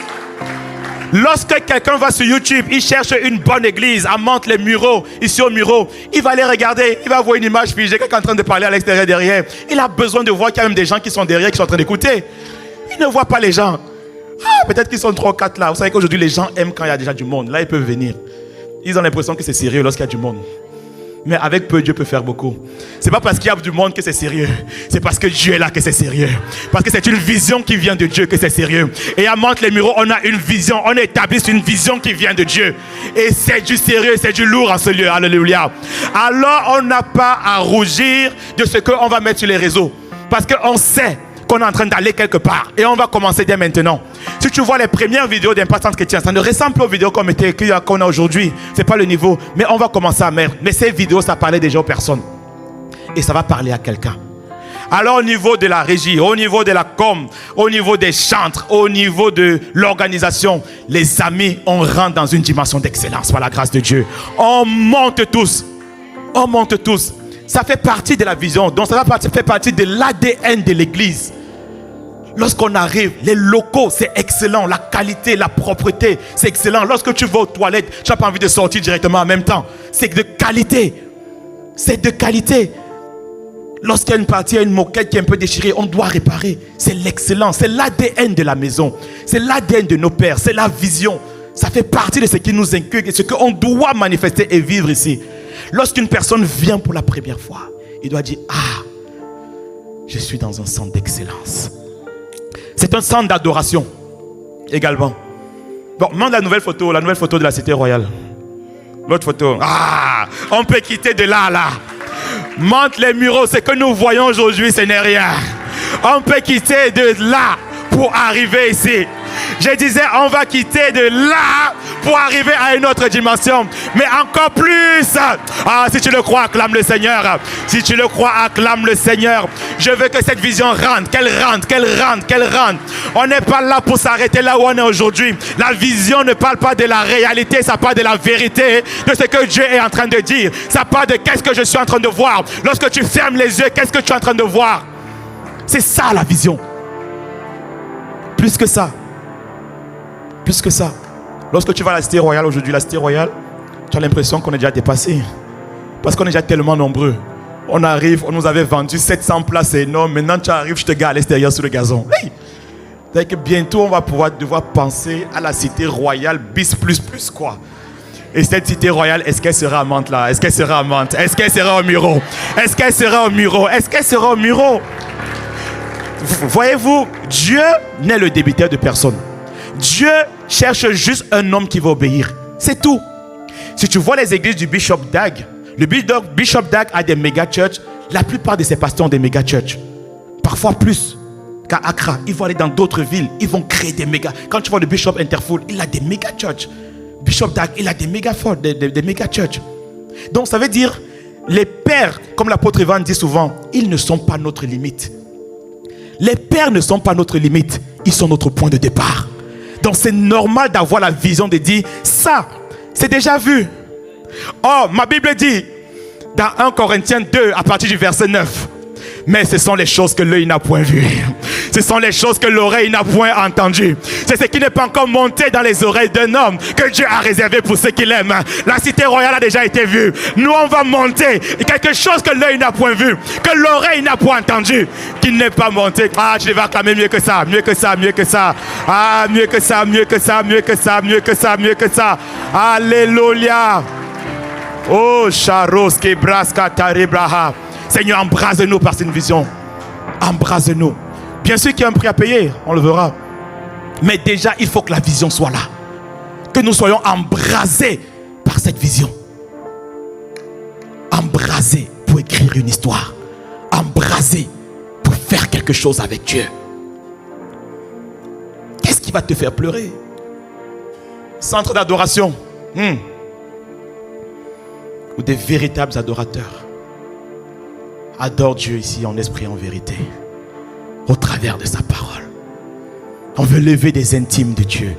Lorsque quelqu'un va sur YouTube, il cherche une bonne église, à monte les muraux, ici au murau, il va les regarder, il va voir une image figée, quelqu'un est en train de parler à l'extérieur derrière. Il a besoin de voir qu'il y a même des gens qui sont derrière, qui sont en train d'écouter. Il ne voit pas les gens. Peut-être qu'ils sont 3 ou 4 là. Vous savez qu'aujourd'hui les gens aiment quand il y a déjà du monde. Là ils peuvent venir. Ils ont l'impression que c'est sérieux lorsqu'il y a du monde. Mais avec peu, Dieu peut faire beaucoup. C'est pas parce qu'il y a du monde que c'est sérieux. C'est parce que Dieu est là que c'est sérieux. Parce que c'est une vision qui vient de Dieu que c'est sérieux. Et à Monte les Mureaux, on a une vision. On établit une vision qui vient de Dieu. Et c'est du sérieux, c'est du lourd en ce lieu. Alléluia. Alors on n'a pas à rougir de ce qu'on va mettre sur les réseaux. Parce qu'on sait qu'on est en train d'aller quelque part. Et on va commencer dès maintenant. Si tu vois les premières vidéos d'Impact Centre Chrétien, ça ne ressemble pas aux vidéos qu'on a aujourd'hui. Ce n'est pas le niveau. Mais on va commencer à mettre. Mais ces vidéos, ça parlait déjà aux personnes. Et ça va parler à quelqu'un. Alors au niveau de la régie, au niveau de la com, au niveau des chantres, au niveau de l'organisation, les amis, on rentre dans une dimension d'excellence par la grâce de Dieu. On monte tous. On monte tous. Ça fait partie de la vision. Donc ça fait partie de l'ADN de l'église. Lorsqu'on arrive, les locaux, c'est excellent. La qualité, la propreté, c'est excellent. Lorsque tu vas aux toilettes, tu n'as pas envie de sortir directement en même temps. C'est de qualité. C'est de qualité. Lorsqu'il y a une partie, il y a une moquette qui est un peu déchirée, on doit réparer. C'est l'excellence. C'est l'ADN de la maison. C'est l'ADN de nos pères. C'est la vision. Ça fait partie de ce qui nous inculque et ce qu'on doit manifester et vivre ici. Lorsqu'une personne vient pour la première fois, il doit dire, ah, je suis dans un centre d'excellence. C'est un centre d'adoration également. Bon, montre la nouvelle photo de la cité royale. L'autre photo. Ah, on peut quitter de là à là. Montre les muraux, ce que nous voyons aujourd'hui, ce n'est rien. On peut quitter de là pour arriver ici. Je disais, on va quitter de là pour arriver à une autre dimension. Mais encore plus. Ah, si tu le crois, acclame le Seigneur. Si tu le crois, acclame le Seigneur. Je veux que cette vision rentre, qu'elle rentre, qu'elle rentre, qu'elle rentre. On n'est pas là pour s'arrêter là où on est aujourd'hui. La vision ne parle pas de la réalité, ça parle de la vérité, de ce que Dieu est en train de dire. Ça parle de qu'est-ce que je suis en train de voir. Lorsque tu fermes les yeux, qu'est-ce que tu es en train de voir? C'est ça la vision. Plus que ça. Plus que ça. Lorsque tu vas à la Cité Royale aujourd'hui, la Cité Royale, tu as l'impression qu'on est déjà dépassé. Parce qu'on est déjà tellement nombreux. On arrive, on nous avait vendu 700 places, c'est énorme. Maintenant tu arrives, je te garde à l'extérieur sur le gazon. Hey! C'est que bientôt on va devoir penser à la Cité Royale bis plus quoi. Et cette Cité Royale, est-ce qu'elle sera à Mantes là? Est-ce qu'elle sera à Mantes? Est-ce qu'elle sera au Muro? Est-ce qu'elle sera au Muro? Est-ce qu'elle sera au Muro? Voyez-vous, Dieu n'est le débiteur de personne. Dieu cherche juste un homme qui va obéir. C'est tout. Si tu vois les églises du Bishop Dag, le Bishop Dag a des méga churches. La plupart de ses pasteurs ont des méga churches. Parfois plus qu'à Accra. Ils vont aller dans d'autres villes. Ils vont créer des méga. Quand tu vois le Bishop Interfool, il a des méga churches. Bishop Dag, il a des méga forts, des méga churches. Donc ça veut dire, les pères, comme l'apôtre Ivan dit souvent, ils ne sont pas notre limite. Les pères ne sont pas notre limite. Ils sont notre point de départ. Donc c'est normal d'avoir la vision de dire, ça, c'est déjà vu. Oh, ma Bible dit, dans 1 Corinthiens 2, à partir du verset 9, mais ce sont les choses que l'œil n'a point vues. Ce sont les choses que l'oreille n'a point entendues. C'est ce qui n'est pas encore monté dans les oreilles d'un homme que Dieu a réservé pour ceux qui l'aiment. La Cité Royale a déjà été vue. Nous, on va monter quelque chose que l'œil n'a point vu, que l'oreille n'a point entendu, qui n'est pas monté. Ah, tu devais acclamer mieux que ça, mieux que ça, mieux que ça. Ah, mieux que ça, mieux que ça, mieux que ça, mieux que ça, mieux que ça. Alléluia. Oh, Charos, Kebraska, Taribraha. Seigneur, embrase-nous par cette vision. Embrase-nous. Bien sûr qu'il y a un prix à payer, on le verra. Mais déjà, il faut que la vision soit là. Que nous soyons embrasés par cette vision. Embrasés pour écrire une histoire. Embrasés pour faire quelque chose avec Dieu. Qu'est-ce qui va te faire pleurer? Centre d'adoration. Ou des véritables adorateurs. Adore Dieu ici en esprit et en vérité. Au travers de sa parole. On veut lever des intimes de Dieu.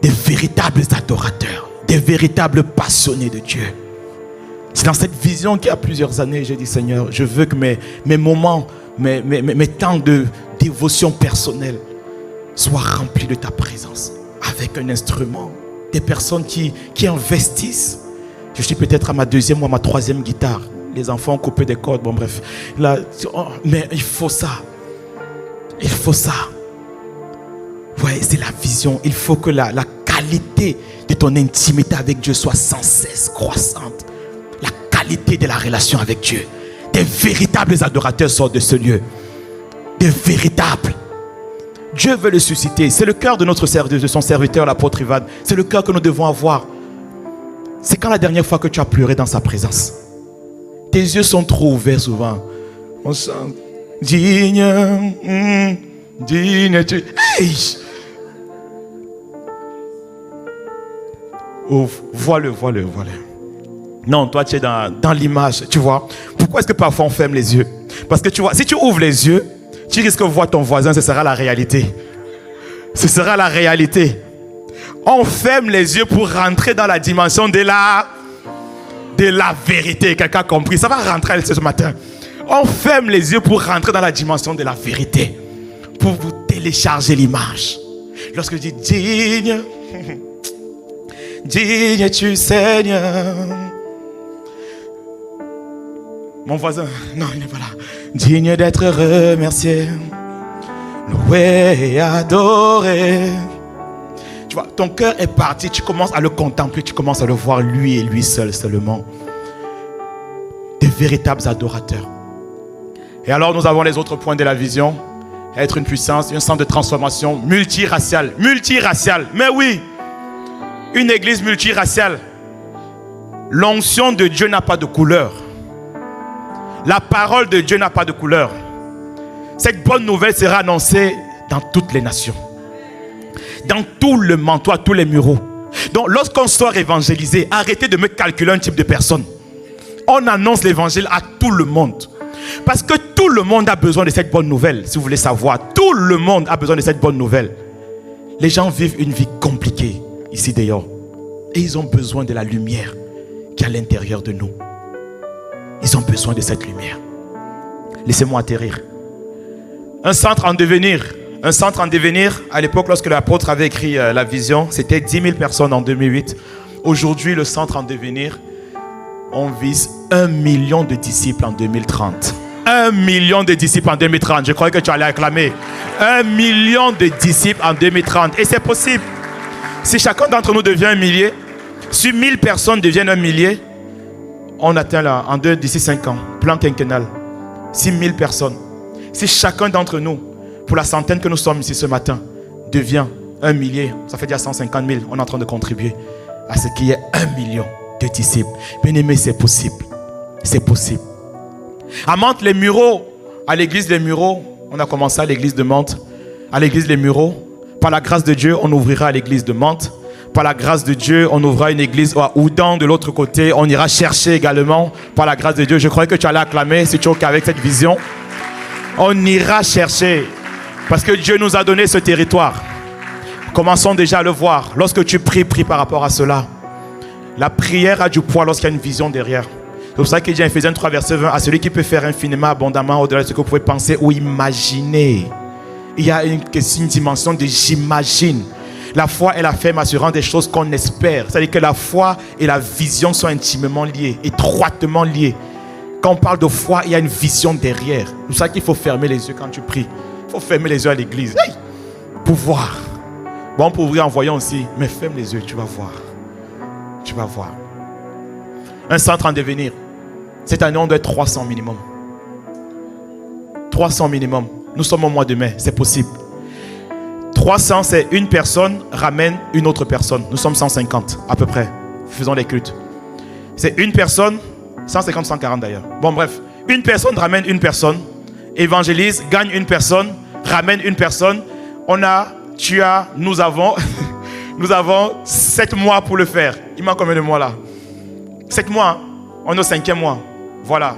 Des véritables adorateurs. Des véritables passionnés de Dieu. C'est dans cette vision qu'il y a plusieurs années, j'ai dit Seigneur, je veux que mes moments, mes temps de dévotion personnelle soient remplis de ta présence. Avec un instrument. Des personnes qui investissent. Je suis peut-être à ma deuxième ou à ma troisième guitare. Les enfants ont coupé des cordes, bon bref. Là, mais il faut ça. Il faut ça. Ouais, c'est la vision. Il faut que la qualité de ton intimité avec Dieu soit sans cesse croissante. La qualité de la relation avec Dieu. Des véritables adorateurs sortent de ce lieu. Des véritables. Dieu veut le susciter. C'est le cœur de son serviteur, l'apôtre Ivan. C'est le cœur que nous devons avoir. C'est quand la dernière fois que tu as pleuré dans sa présence? Tes yeux sont trop ouverts souvent. On chante. Digne, digne tu. Hey! Oh, vois-le. Non, toi tu es dans l'image, tu vois. Pourquoi est-ce que parfois on ferme les yeux? Parce que tu vois, si tu ouvres les yeux, tu risques de voir ton voisin, ce sera la réalité. Ce sera la réalité. On ferme les yeux pour rentrer dans la dimension de la vérité. Quelqu'un a compris? Ça va rentrer ce matin. On ferme les yeux pour rentrer dans la dimension de la vérité. Pour vous télécharger l'image. Lorsque je dis digne, digne tu Seigneur. Mon voisin, non, il n'est pas là. Digne d'être remercié, loué et adoré. Tu vois, ton cœur est parti, tu commences à le contempler, tu commences à le voir lui et lui seul seulement. Des véritables adorateurs. Et alors nous avons les autres points de la vision. Être une puissance, un centre de transformation multiracial. Multiracial, mais oui. Une église multiraciale. L'onction de Dieu n'a pas de couleur. La parole de Dieu n'a pas de couleur. Cette bonne nouvelle sera annoncée dans toutes les nations. dans tout le manteau, à tous les muraux. Donc lorsqu'on sort évangéliser, arrêtez de me calculer un type de personne. On annonce l'évangile à tout le monde. Parce que tout le monde a besoin de cette bonne nouvelle. Si vous voulez savoir, tout le monde a besoin de cette bonne nouvelle. Les gens vivent une vie compliquée ici dehors. Et ils ont besoin de la lumière qui est à l'intérieur de nous. Ils ont besoin de cette lumière. Laissez-moi atterrir. Un centre en devenir. Un centre en devenir, à l'époque, lorsque l'apôtre avait écrit la vision, c'était 10 000 personnes en 2008. Aujourd'hui, le centre en devenir, on vise 1 million de disciples en 2030. 1 million de disciples en 2030. Je croyais que tu allais acclamer. 1 million de disciples en 2030. Et c'est possible. Si chacun d'entre nous devient un millier, si 1000 personnes deviennent un millier, on atteint là, d'ici 5 ans, plan quinquennal. Si 1000 personnes, si chacun d'entre nous, pour la centaine que nous sommes ici ce matin, devient un millier, ça fait déjà 150 000, on est en train de contribuer à ce qu'il y ait 1 million de disciples. Bien-aimés, c'est possible. C'est possible. À Mantes, les Mureaux, à l'église des Mureaux, on a commencé à l'église de Mantes, à l'église des Mureaux. Par la grâce de Dieu, on ouvrira à l'église de Mantes. Par la grâce de Dieu, on ouvrira une église à Oudan de l'autre côté. On ira chercher également. Par la grâce de Dieu, je croyais que tu allais acclamer si tu es OK avec cette vision. On ira chercher parce que Dieu nous a donné ce territoire. Commençons déjà à le voir. Lorsque tu pries, prie par rapport à cela. La prière a du poids lorsqu'il y a une vision derrière. C'est pour ça qu'il dit en Ephésiens 3, verset 20, à celui qui peut faire infiniment, abondamment, au-delà de ce que vous pouvez penser ou imaginer. Il y a une dimension de j'imagine. La foi est la ferme assurance des choses qu'on espère. C'est-à-dire que la foi et la vision sont intimement liées, étroitement liées. Quand on parle de foi, il y a une vision derrière. C'est pour ça qu'il faut fermer les yeux quand tu pries. Il faut fermer les yeux à l'église. Hey! Pour voir. Bon, on peut ouvrir en voyant aussi. Mais ferme les yeux, tu vas voir. Tu vas voir. Un centre en devenir. Cette année, on doit être 300 minimum. 300 minimum. Nous sommes au mois de mai, c'est possible. 300, c'est une personne ramène une autre personne. Nous sommes 150 à peu près. Faisons les cultes. C'est une personne, 150, 140 d'ailleurs. Bon bref, une personne ramène une personne, évangélise, gagne une personne, ramène une personne. Nous avons 7 mois pour le faire. Il manque combien de mois là? 7 mois, hein? On est au 5e mois. Voilà.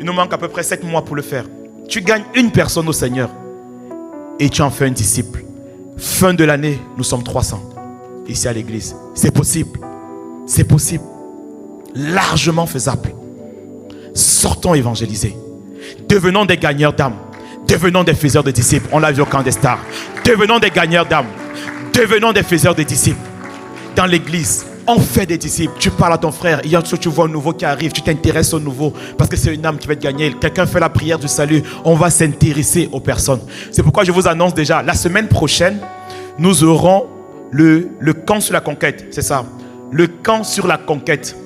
Il nous manque à peu près 7 mois pour le faire. Tu gagnes une personne au Seigneur et tu en fais un disciple. Fin de l'année, nous sommes 300 ici à l'église. C'est possible. C'est possible. Largement faisable. Sortons évangéliser. Devenons des gagneurs d'âme. Devenons des faiseurs de disciples. On l'a vu au camp des stars. Devenons des gagneurs d'âme. Devenons des faiseurs de disciples. Dans l'église, on fait des disciples. Tu parles à ton frère. Hier, tu vois un nouveau qui arrive. Tu t'intéresses au nouveau. Parce que c'est une âme qui va être gagnée. Quelqu'un fait la prière du salut. On va s'intéresser aux personnes. C'est pourquoi je vous annonce déjà. La semaine prochaine, nous aurons le camp sur la conquête. C'est ça. Le camp sur la conquête.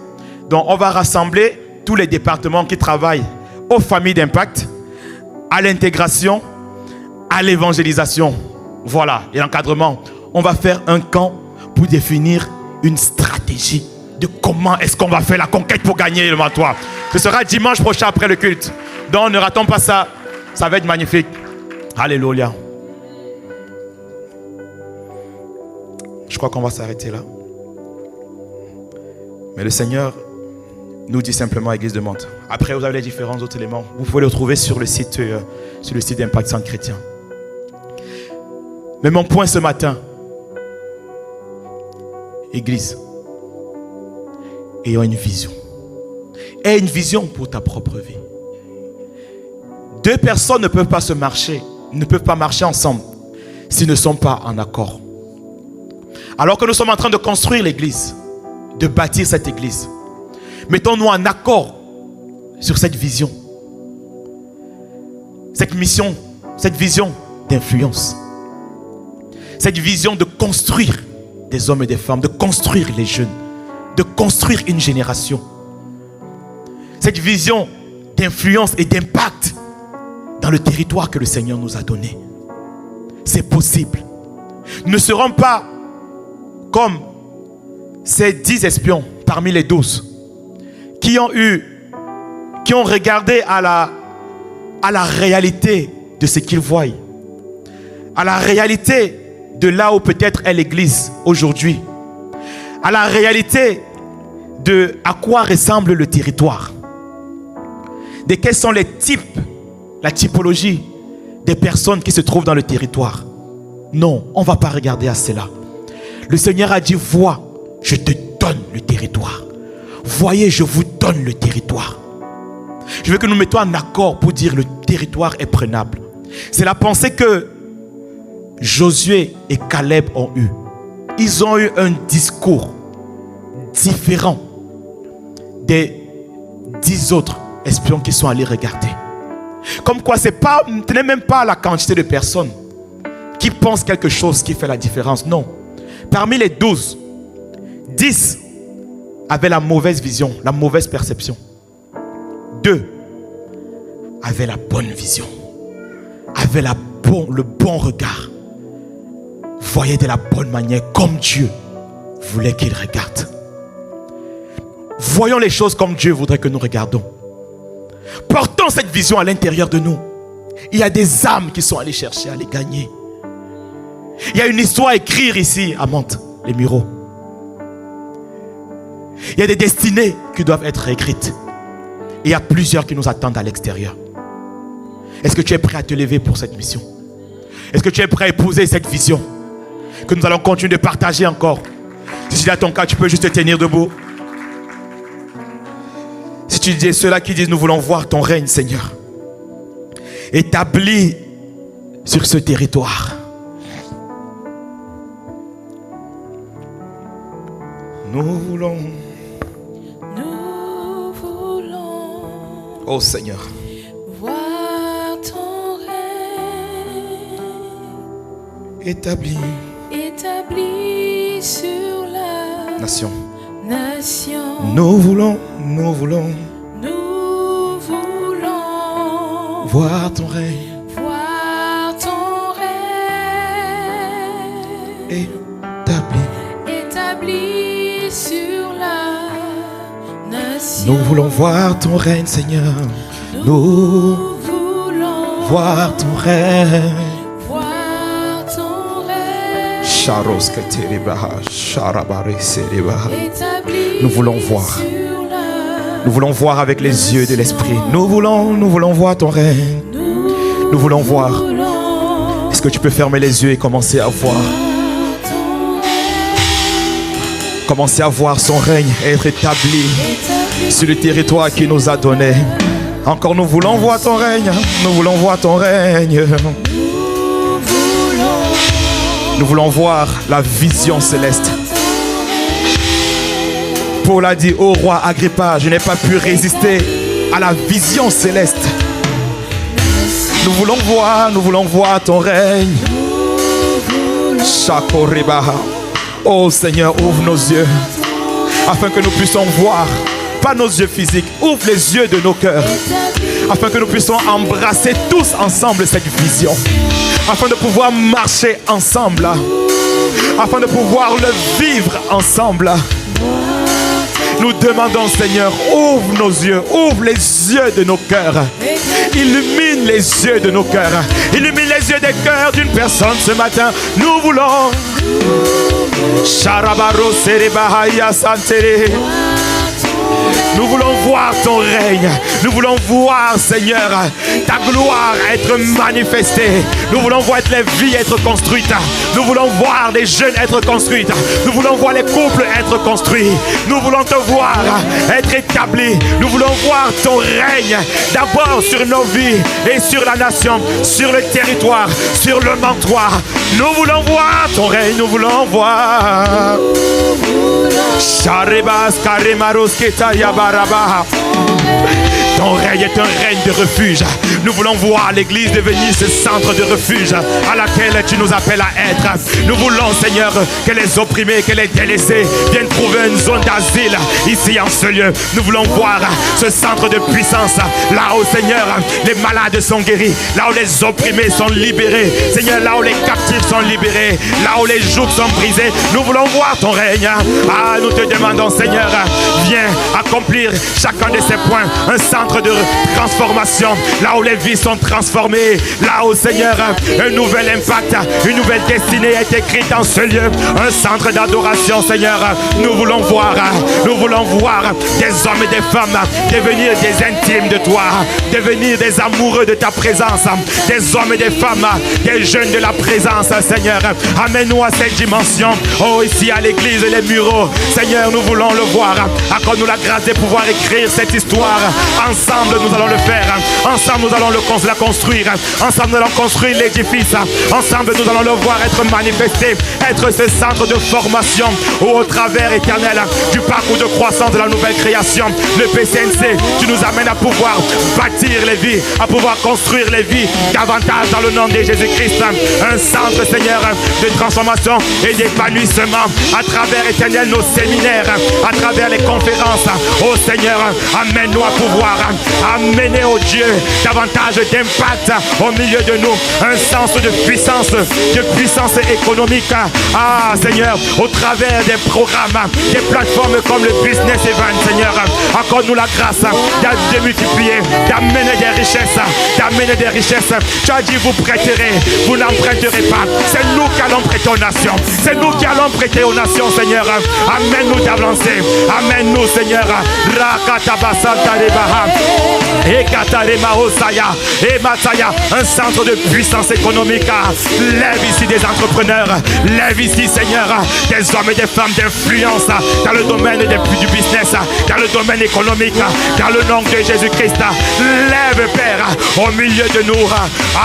Donc, on va rassembler tous les départements qui travaillent aux familles d'impact, à l'intégration, à l'évangélisation. Voilà. Et l'encadrement. On va faire un camp pour définir une stratégie de comment est-ce qu'on va faire la conquête pour gagner le mantois. Ce sera dimanche prochain après le culte. Donc ne ratons pas ça. Ça va être magnifique. Alléluia. Je crois qu'on va s'arrêter là. Mais le Seigneur nous dit simplement à l'église de Mantes. Après, vous avez les différents autres éléments. Vous pouvez les retrouver sur le site d'Impact Centre Chrétien. Mais mon point ce matin, Église, ayons une vision. Aie une vision pour ta propre vie. 2 personnes ne peuvent pas marcher ensemble s'ils ne sont pas en accord. Alors que nous sommes en train de construire l'église, de bâtir cette église, mettons-nous en accord sur cette vision, cette mission, cette vision d'influence, cette vision de construire des hommes et des femmes, de construire les jeunes, de construire une génération. Cette vision d'influence et d'impact dans le territoire que le Seigneur nous a donné. C'est possible. Nous ne serons pas comme ces 10 espions parmi les 12 qui ont regardé à la réalité de ce qu'ils voient, à la réalité de là où peut-être est l'Église aujourd'hui, à la réalité de à quoi ressemble le territoire, de quels sont les types, la typologie des personnes qui se trouvent dans le territoire. Non, on ne va pas regarder à cela. Le Seigneur a dit, vois, je te donne le territoire. Voyez, je vous donne le territoire. Je veux que nous mettons en accord pour dire le territoire est prenable. C'est la pensée que Josué et Caleb ont eu. Ils ont eu un discours différent des 10 autres espions qui sont allés regarder. Comme quoi, ce n'est même pas la quantité de personnes qui pensent quelque chose qui fait la différence. Non. Parmi les 12, 10 avaient la mauvaise vision, la mauvaise perception. 2 avaient la bonne vision, avaient le bon regard, voyaient de la bonne manière comme Dieu voulait qu'ils regardent. Voyons les choses comme Dieu voudrait que nous regardons. Portons cette vision à l'intérieur de nous. Il y a des âmes qui sont allées chercher à les gagner. Il y a une histoire à écrire ici à Mantes, les Mureaux. Il y a des destinées qui doivent être écrites. Et il y a plusieurs qui nous attendent à l'extérieur. Est-ce que tu es prêt à te lever pour cette mission? Est-ce que tu es prêt à épouser cette vision que nous allons continuer de partager encore? Si c'est ton cas, tu peux juste te tenir debout. Si tu dis ceux-là qui disent nous voulons voir ton règne, Seigneur, établi sur ce territoire. Nous voulons, oh Seigneur, voir ton règne établi sur la nation. Nous voulons voir ton règne établi sur la nation. Nous voulons voir ton règne, Seigneur. Nous voulons voir ton règne. Nous voulons voir. Nous voulons voir avec les yeux de l'esprit. Nous voulons voir ton règne. Nous voulons voir. Est-ce que tu peux fermer les yeux et commencer à voir? Commencer à voir son règne être établi sur le territoire qu'il nous a donné. Encore, nous voulons voir ton règne. Nous voulons voir ton règne. Nous voulons voir la vision céleste. Paul a dit au roi Agrippa, je n'ai pas pu résister à la vision céleste. Nous voulons voir ton règne. Oh Seigneur, ouvre nos yeux afin que nous puissions voir, pas nos yeux physiques, ouvre les yeux de nos cœurs afin que nous puissions embrasser tous ensemble cette vision, afin de pouvoir marcher ensemble, afin de pouvoir le vivre ensemble. Nous demandons, Seigneur, ouvre nos yeux, ouvre les yeux de nos cœurs. Illumine les yeux de nos cœurs. Illumine les yeux des cœurs d'une personne ce matin. Nous voulons. Nous voulons voir ton règne. Nous voulons voir, Seigneur, ta gloire être manifestée. Nous voulons voir les vies être construites. Nous voulons voir les jeunes être construites. Nous voulons voir les couples être construits. Nous voulons te voir être établis. Nous voulons voir ton règne d'abord sur nos vies et sur la nation, sur le territoire, sur le mentoir. Nous voulons voir ton règne. Nous voulons voir. Ton règne est un règne de refuge. Nous voulons voir l'église devenir ce centre de refuge à laquelle tu nous appelles à être. Nous voulons, Seigneur, que les opprimés, que les délaissés viennent trouver une zone d'asile ici en ce lieu. Nous voulons voir ce centre de puissance là où, Seigneur, les malades sont guéris, là où les opprimés sont libérés, Seigneur, là où les captifs sont libérés, là où les jougs sont brisés. Nous voulons voir ton règne. Ah, nous te demandons, Seigneur, viens accomplir chacun de ces points. Un centre centre de transformation, là où les vies sont transformées, là où, Seigneur, un nouvel impact, une nouvelle destinée est écrite dans ce lieu, un centre d'adoration, Seigneur. Nous voulons voir des hommes et des femmes devenir des intimes de toi, devenir des amoureux de ta présence, des hommes et des femmes, des jeunes de la présence, Seigneur. Amène-nous à cette dimension, oh, ici à l'église, les bureaux, Seigneur, nous voulons le voir. Accorde-nous la grâce de pouvoir écrire cette histoire. Ensemble, nous allons le faire. Ensemble, nous allons la construire. Ensemble, nous allons construire l'édifice. Ensemble, nous allons le voir être manifesté, être ce centre de formation au travers, éternel, du parcours de croissance de la nouvelle création. Le PCNC, tu nous amènes à pouvoir bâtir les vies, à pouvoir construire les vies davantage dans le nom de Jésus-Christ. Un centre, Seigneur, de transformation et d'épanouissement à travers, éternel, nos séminaires, à travers les conférences. Oh Seigneur, amène-nous à pouvoir amener, oh Dieu, davantage d'impact au milieu de nous. Un sens de puissance économique. Ah Seigneur, au travers des programmes, des plateformes comme le Business Event, Seigneur, accorde-nous la grâce de multiplier, d'amener des richesses, Tu as dit, vous prêterez, vous n'emprunterez pas. C'est nous qui allons prêter aux nations. C'est nous qui allons prêter aux nations, Seigneur. Amène-nous d'avancer. Amène-nous, Seigneur. Un centre de puissance économique. Lève ici des entrepreneurs. Lève ici, Seigneur, des hommes et des femmes d'influence dans le domaine du business, dans le domaine économique, dans le nom de Jésus-Christ. Lève, Père, au milieu de nous,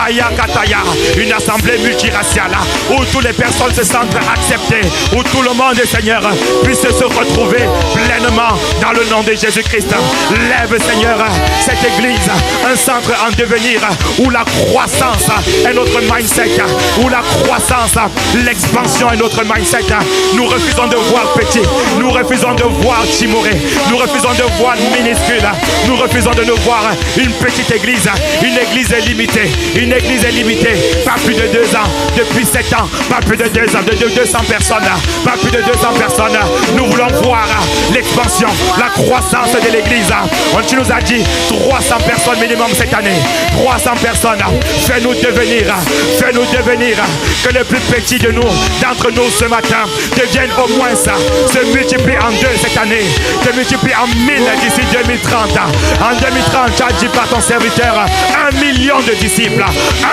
Ayakataya, une assemblée multiraciale où toutes les personnes se sentent acceptées, où tout le monde, Seigneur, puisse se retrouver pleinement dans le nom de Jésus-Christ. Lève, Seigneur, cette église, un centre en devenir où la croissance est notre mindset, où la croissance, l'expansion est notre mindset. Nous refusons de voir petit, nous refusons de voir timoré, nous refusons de voir minuscule, nous refusons de nous voir une petite église, une église limitée, pas plus de 2 ans, depuis 7 ans, pas plus de 2 ans, de 200 personnes, pas plus de 200 personnes. Nous voulons voir l'expansion, la croissance de l'église. Tu nous as dit 300 personnes minimum cette année, 300 personnes. Fais-nous devenir, que le plus petit de nous, d'entre nous ce matin, devienne au moins ça, se multiplie en 2 cette année, se multiplie en 1000 d'ici 2030. En 2030, tu as dit par ton serviteur, 1 million de disciples,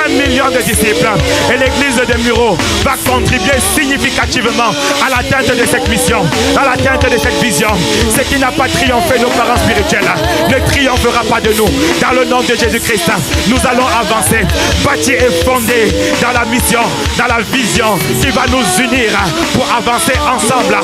1 million de disciples. Et l'église de Muro va contribuer significativement à l'atteinte de cette mission, à l'atteinte de cette vision. Ce qui n'a pas triomphé nos parents spirituels ne triomphera pas de nous. Dans le nom de Jésus-Christ, nous allons avancer, bâtir et fonder dans la mission, dans la vision qui va nous unir pour avancer ensemble,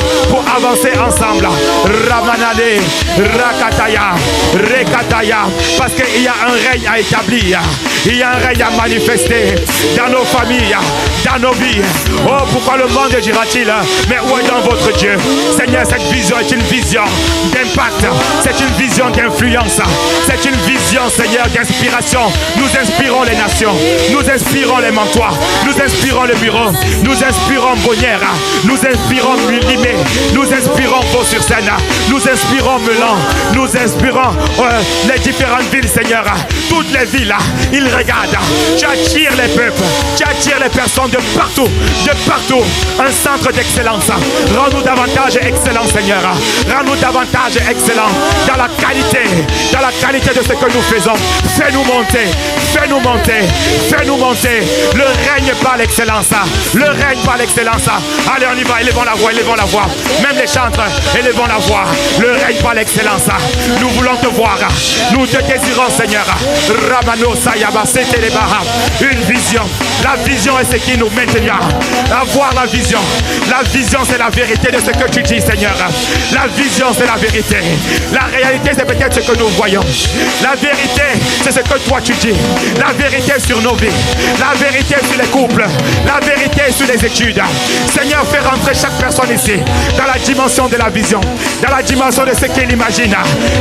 Ramanale, Rakataya, Rekataya, parce qu'il y a un règne à établir, il y a un règne à manifester dans nos familles, dans nos vies. Oh, pourquoi le monde dira-t-il, mais où est donc votre Dieu? Seigneur, cette vision est une vision d'impact, c'est une vision d'influence, c'est une vision, Seigneur, d'inspiration. Nous inspirons les nations, nous inspirons les Mantois, nous inspirons le bureau, nous inspirons Bonnière, nous inspirons Limé, nous inspirons Vaux-sur-Seine, nous inspirons Melan, nous inspirons les différentes villes, Seigneur. Toutes les villes, ils regardent. Tu attires les peuples, tu attires les personnes de partout, un centre d'excellence. Rends-nous davantage excellents, Seigneur. Rends-nous davantage excellents dans la qualité de ce que nous faisons. Fais-nous monter. Le règne par l'excellence. Allez, on y va, élevons la voix. Même les chantres, élevons la voix. Le règne par l'excellence. Nous voulons te voir. Nous te désirons, Seigneur. Ramano Sayaba, c'était les barras. Une vision. La vision est ce qui nous maintient. Avoir la vision. La vision, c'est la vérité de ce que tu dis, Seigneur. La vision, c'est la vérité. La réalité, c'est peut-être ce que nous voyons. La vérité, c'est ce que toi tu dis. La vérité sur nos vies. La vérité sur les couples. La vérité sur les études. Seigneur, fais rentrer chaque personne ici dans la dimension de la vision. vision, dans la dimension de ce qu'il imagine,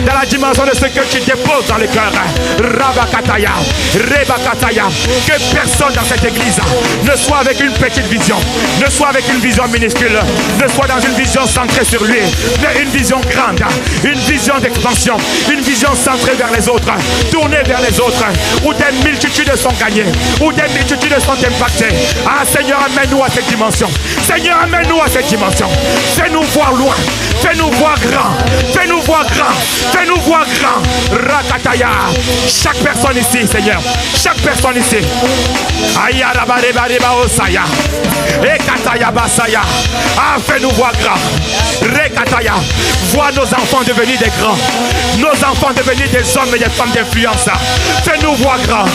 dans la dimension de ce que tu déposes dans le cœur. Rabakataya, Rebakataya. Que personne dans cette église ne soit avec une petite vision, ne soit avec une vision minuscule, ne soit dans une vision centrée sur lui, mais une vision grande, une vision d'expansion, une vision centrée vers les autres, tournée vers les autres, où des multitudes sont gagnées, où des multitudes sont impactées. Ah Seigneur, amène-nous à cette dimension. Seigneur, amène-nous à cette dimension. Fais-nous voir loin, fais-nous voir grand, fais-nous voir grand, fais-nous voir grand. Rakataya. Chaque personne ici, Seigneur, chaque personne ici. Ayarabareba osaya. Ekataya basaya. Ah, fais-nous voir grand. Rekataya. Vois nos enfants devenir des grands. Nos enfants devenir des hommes et des femmes d'influence. Fais-nous voir grand.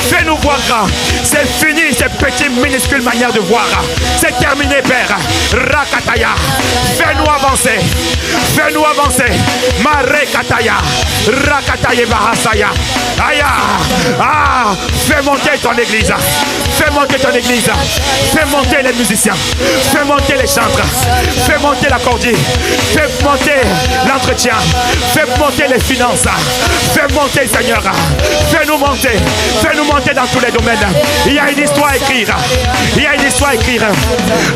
Fais-nous voir grand. C'est fini ces petites minuscules manières de voir. C'est terminé, Père. Rakataya. Fais-nous avancer. Fais-nous avancer. Marekataya. Rakataya bahasaya. Aya. Ah. Fais monter ton église. Fais monter ton église. Fais monter les musiciens. Fais monter les chantres. Fais monter la cordie. Fais monter l'entretien. Fais monter les finances. Fais monter, Seigneur. Fais-nous monter. Fais-nous monter dans tous les domaines. Il y a une histoire à écrire. Il y a une histoire à écrire.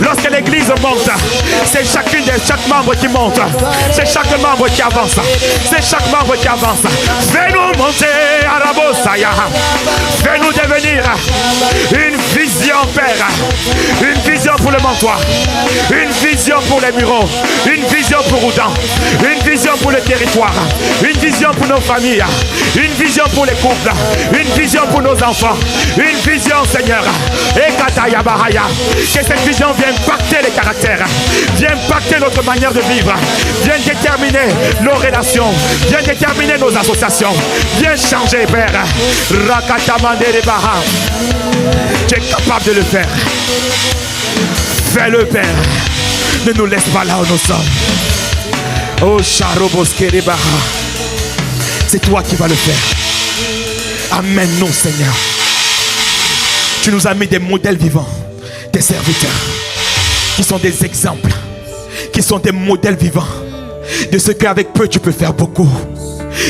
Lorsque l'église monte, c'est chaque membre qui monte. C'est chaque membre qui avance. C'est chaque membre qui avance. Fais-nous monter, Arabosaya. Fais-nous devenir une vision, Père. Une vision pour le Montois. Une vision pour les Mureaux. Une vision pour Oudan. Une vision pour le territoire. Une vision pour nos familles. Une vision pour les couples. Une vision pour nos enfants. Une vision, Seigneur. Et Kataya Bahaya. Que cette vision vienne impacter les caractères. Vienne impacter notre manière de vivre. Vienne déterminer nos relations. Vienne déterminer nos associations. Viens changer, Père. Rakatamande Baha. Tu es capable de le faire. Fais-le, Père. Ne nous laisse pas là où nous sommes. Oh, Charoboskere Baha. C'est toi qui vas le faire. Amène-nous, Seigneur. Tu nous as mis des modèles vivants, des serviteurs, qui sont des exemples, qui sont des modèles vivants de ce qu'avec peu tu peux faire beaucoup.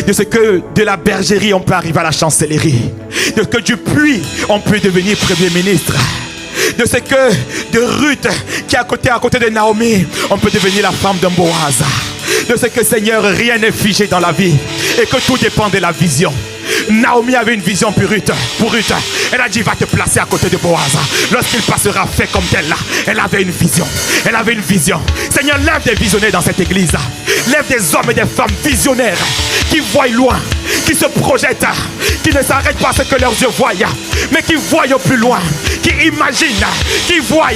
De ce que de la bergerie on peut arriver à la chancellerie. De ce que du puits on peut devenir premier ministre. De ce que de Ruth qui est à côté de Naomi on peut devenir la femme d'un Boaz. De ce que, Seigneur, rien n'est figé dans la vie et que tout dépend de la vision. Naomi avait une vision pour Ruth. Elle a dit, va te placer à côté de Boaz. Lorsqu'il passera, fais comme tel là. Elle avait une vision. Elle avait une vision. Seigneur, lève des visionnaires dans cette église. Lève des hommes et des femmes visionnaires qui voient loin, qui se projettent, qui ne s'arrêtent pas à ce que leurs yeux voient, mais qui voient au plus loin, qui imaginent, qui voient,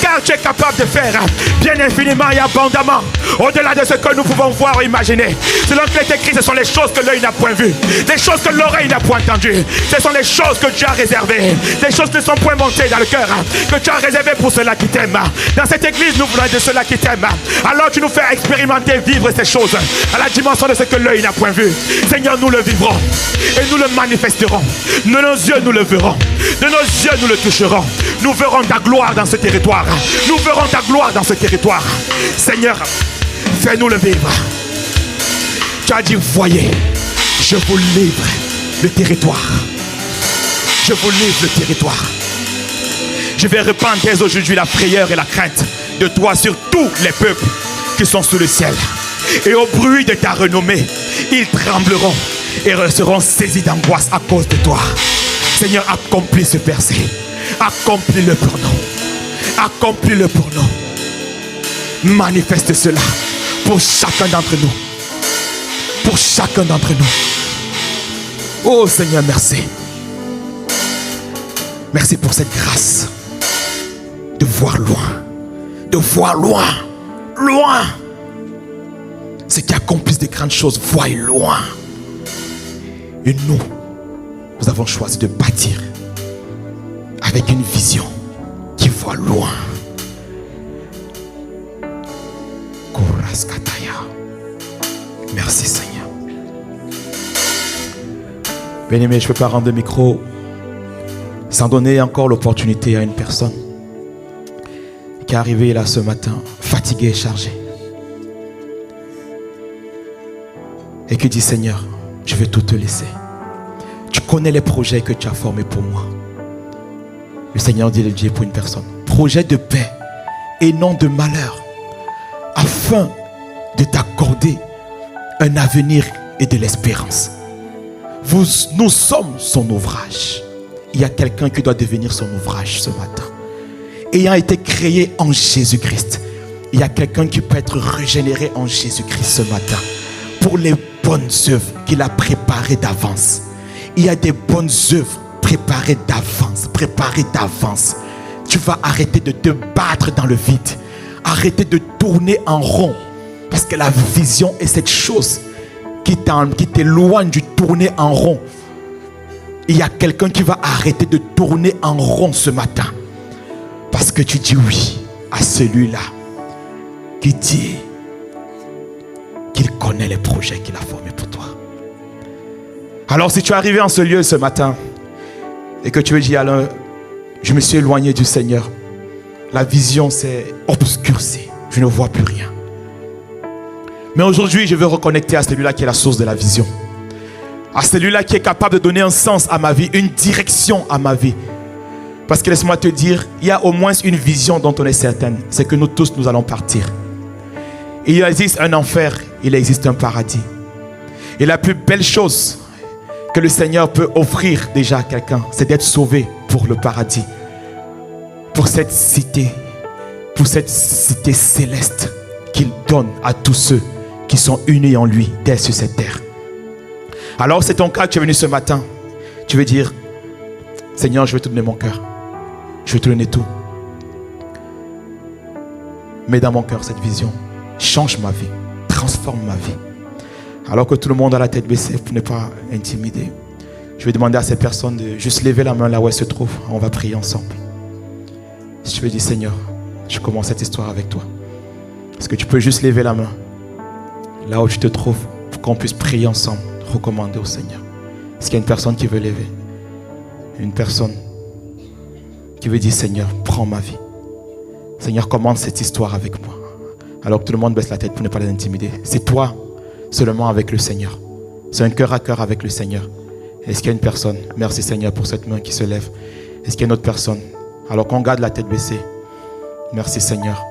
car tu es capable de faire bien infiniment et abondamment au-delà de ce que nous pouvons voir ou imaginer. Selon que est écrit, ce sont les choses que l'œil n'a point vues, les choses que l'oreille n'a point entendues. Ce sont les choses que tu as réservées, des choses qui ne sont point montées dans le cœur, que tu as réservées pour ceux-là qui t'aiment. Dans cette église, nous voulons de ceux-là qui t'aiment. Alors tu nous fais expérimenter, vivre ces choses à la dimension de ce que l'œil n'a point vu. Seigneur, nous le vivrons et nous le manifesterons. De nos yeux, nous le verrons. De nos yeux, nous le toucherons. Nous verrons ta gloire dans ce territoire. Nous verrons ta gloire dans ce territoire. Seigneur, fais-nous le vivre. Tu as dit, voyez, je vous livre le territoire. Je vous livre le territoire. Je vais répandre dès aujourd'hui la frayeur et la crainte de toi sur tous les peuples qui sont sous le ciel. Et au bruit de ta renommée, ils trembleront et seront saisis d'angoisse à cause de toi. Seigneur, accomplis ce verset. Accomplis-le pour nous. Accomplis-le pour nous. Manifeste cela pour chacun d'entre nous. Pour chacun d'entre nous. Oh Seigneur, merci. Merci pour cette grâce de voir loin. De voir loin. Loin. Ceux qui accomplissent de grandes choses voient loin. Et nous avons choisi de bâtir avec une vision qui voit loin. Merci Seigneur. Bien-aimé, je ne peux pas rendre le micro sans donner encore l'opportunité à une personne qui est arrivée là ce matin, fatiguée et chargée. et qui dit, Seigneur, je vais tout te laisser. Tu connais les projets que tu as formés pour moi. Le Seigneur dit pour une personne, projet de paix et non de malheur, afin de t'accorder un avenir et de l'espérance. Nous sommes son ouvrage. Il y a quelqu'un qui doit devenir son ouvrage ce matin. Ayant été créé en Jésus-Christ, il y a quelqu'un qui peut être régénéré en Jésus-Christ ce matin pour les bonnes œuvres qu'il a préparées d'avance. Il y a des bonnes œuvres préparées d'avance. Tu vas arrêter de te battre dans le vide. Arrêter de tourner en rond. Parce que la vision est cette chose qui t'éloigne du tourner en rond. Il y a quelqu'un qui va arrêter de tourner en rond ce matin. Parce que tu dis oui à celui-là qui dit qu'il connaît les projets qu'il a formés pour toi. Alors si tu es arrivé en ce lieu ce matin et que tu veux dire, alors, je me suis éloigné du Seigneur. La vision s'est obscurcie. Je ne vois plus rien. Mais aujourd'hui, je veux reconnecter à celui-là qui est la source de la vision. À celui-là qui est capable de donner un sens à ma vie, une direction à ma vie. Parce que laisse-moi te dire, il y a au moins une vision dont on est certaine. C'est que nous tous, nous allons partir. Et il existe un enfer, il existe un paradis. Et la plus belle chose que le Seigneur peut offrir déjà à quelqu'un, c'est d'être sauvé pour le paradis. Pour cette cité céleste qu'il donne à tous ceux qui sont unis en lui dès sur cette terre. Alors c'est ton cas que tu es venu ce matin. Tu veux dire, Seigneur, je veux te donner mon cœur. Je veux te donner tout. Mets dans mon cœur cette vision. Change ma vie. Transforme ma vie. Alors que tout le monde a la tête baissée pour ne pas intimider, je vais demander à cette personne de juste lever la main là où elle se trouve. On va prier ensemble. Si tu veux dire, Seigneur, je commence cette histoire avec toi. Est-ce que tu peux juste lever la main là où tu te trouves pour qu'on puisse prier ensemble, recommander au Seigneur? Est-ce qu'il y a une personne qui veut lever? Une personne qui veut dire, Seigneur, prends ma vie. Seigneur, commence cette histoire avec moi. Alors que tout le monde baisse la tête pour ne pas les intimider. C'est toi seulement avec le Seigneur. C'est un cœur à cœur avec le Seigneur. Est-ce qu'il y a une personne? Merci Seigneur pour cette main qui se lève. Est-ce qu'il y a une autre personne? Alors qu'on garde la tête baissée. Merci Seigneur.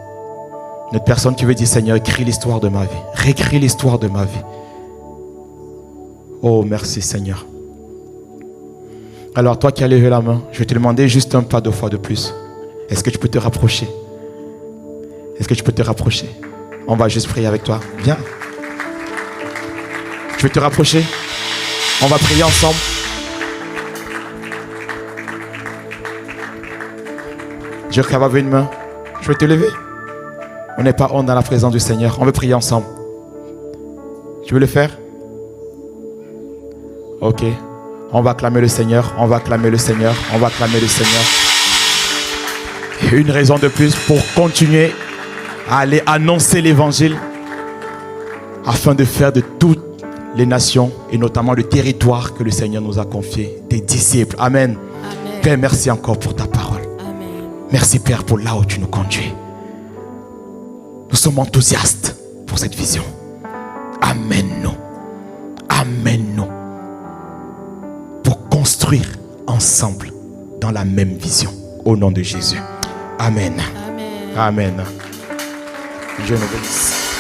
Une autre personne qui veut dire, Seigneur, écris l'histoire de ma vie. Réécris l'histoire de ma vie. Oh, merci Seigneur. Alors toi qui as levé la main, je vais te demander juste un pas 2 fois de plus. Est-ce que tu peux te rapprocher? Est-ce que tu peux te rapprocher? On va juste prier avec toi. Viens. Tu veux te rapprocher? On va prier ensemble. Dieu qui va lever une main. Je vais te lever. On n'est pas honte dans la présence du Seigneur. On veut prier ensemble. Tu veux le faire? Ok. On va acclamer le Seigneur. On va acclamer le Seigneur. On va acclamer le Seigneur. Et une raison de plus pour continuer à aller annoncer l'évangile afin de faire de toutes les nations et notamment le territoire que le Seigneur nous a confié des disciples. Amen. Amen. Père, merci encore pour ta parole. Amen. Merci Père pour là où tu nous conduis. Nous sommes enthousiastes pour cette vision. Amène-nous. Amène-nous pour construire ensemble dans la même vision. Au nom de Jésus. Amen. Amen. Amen. Dieu nous bénisse.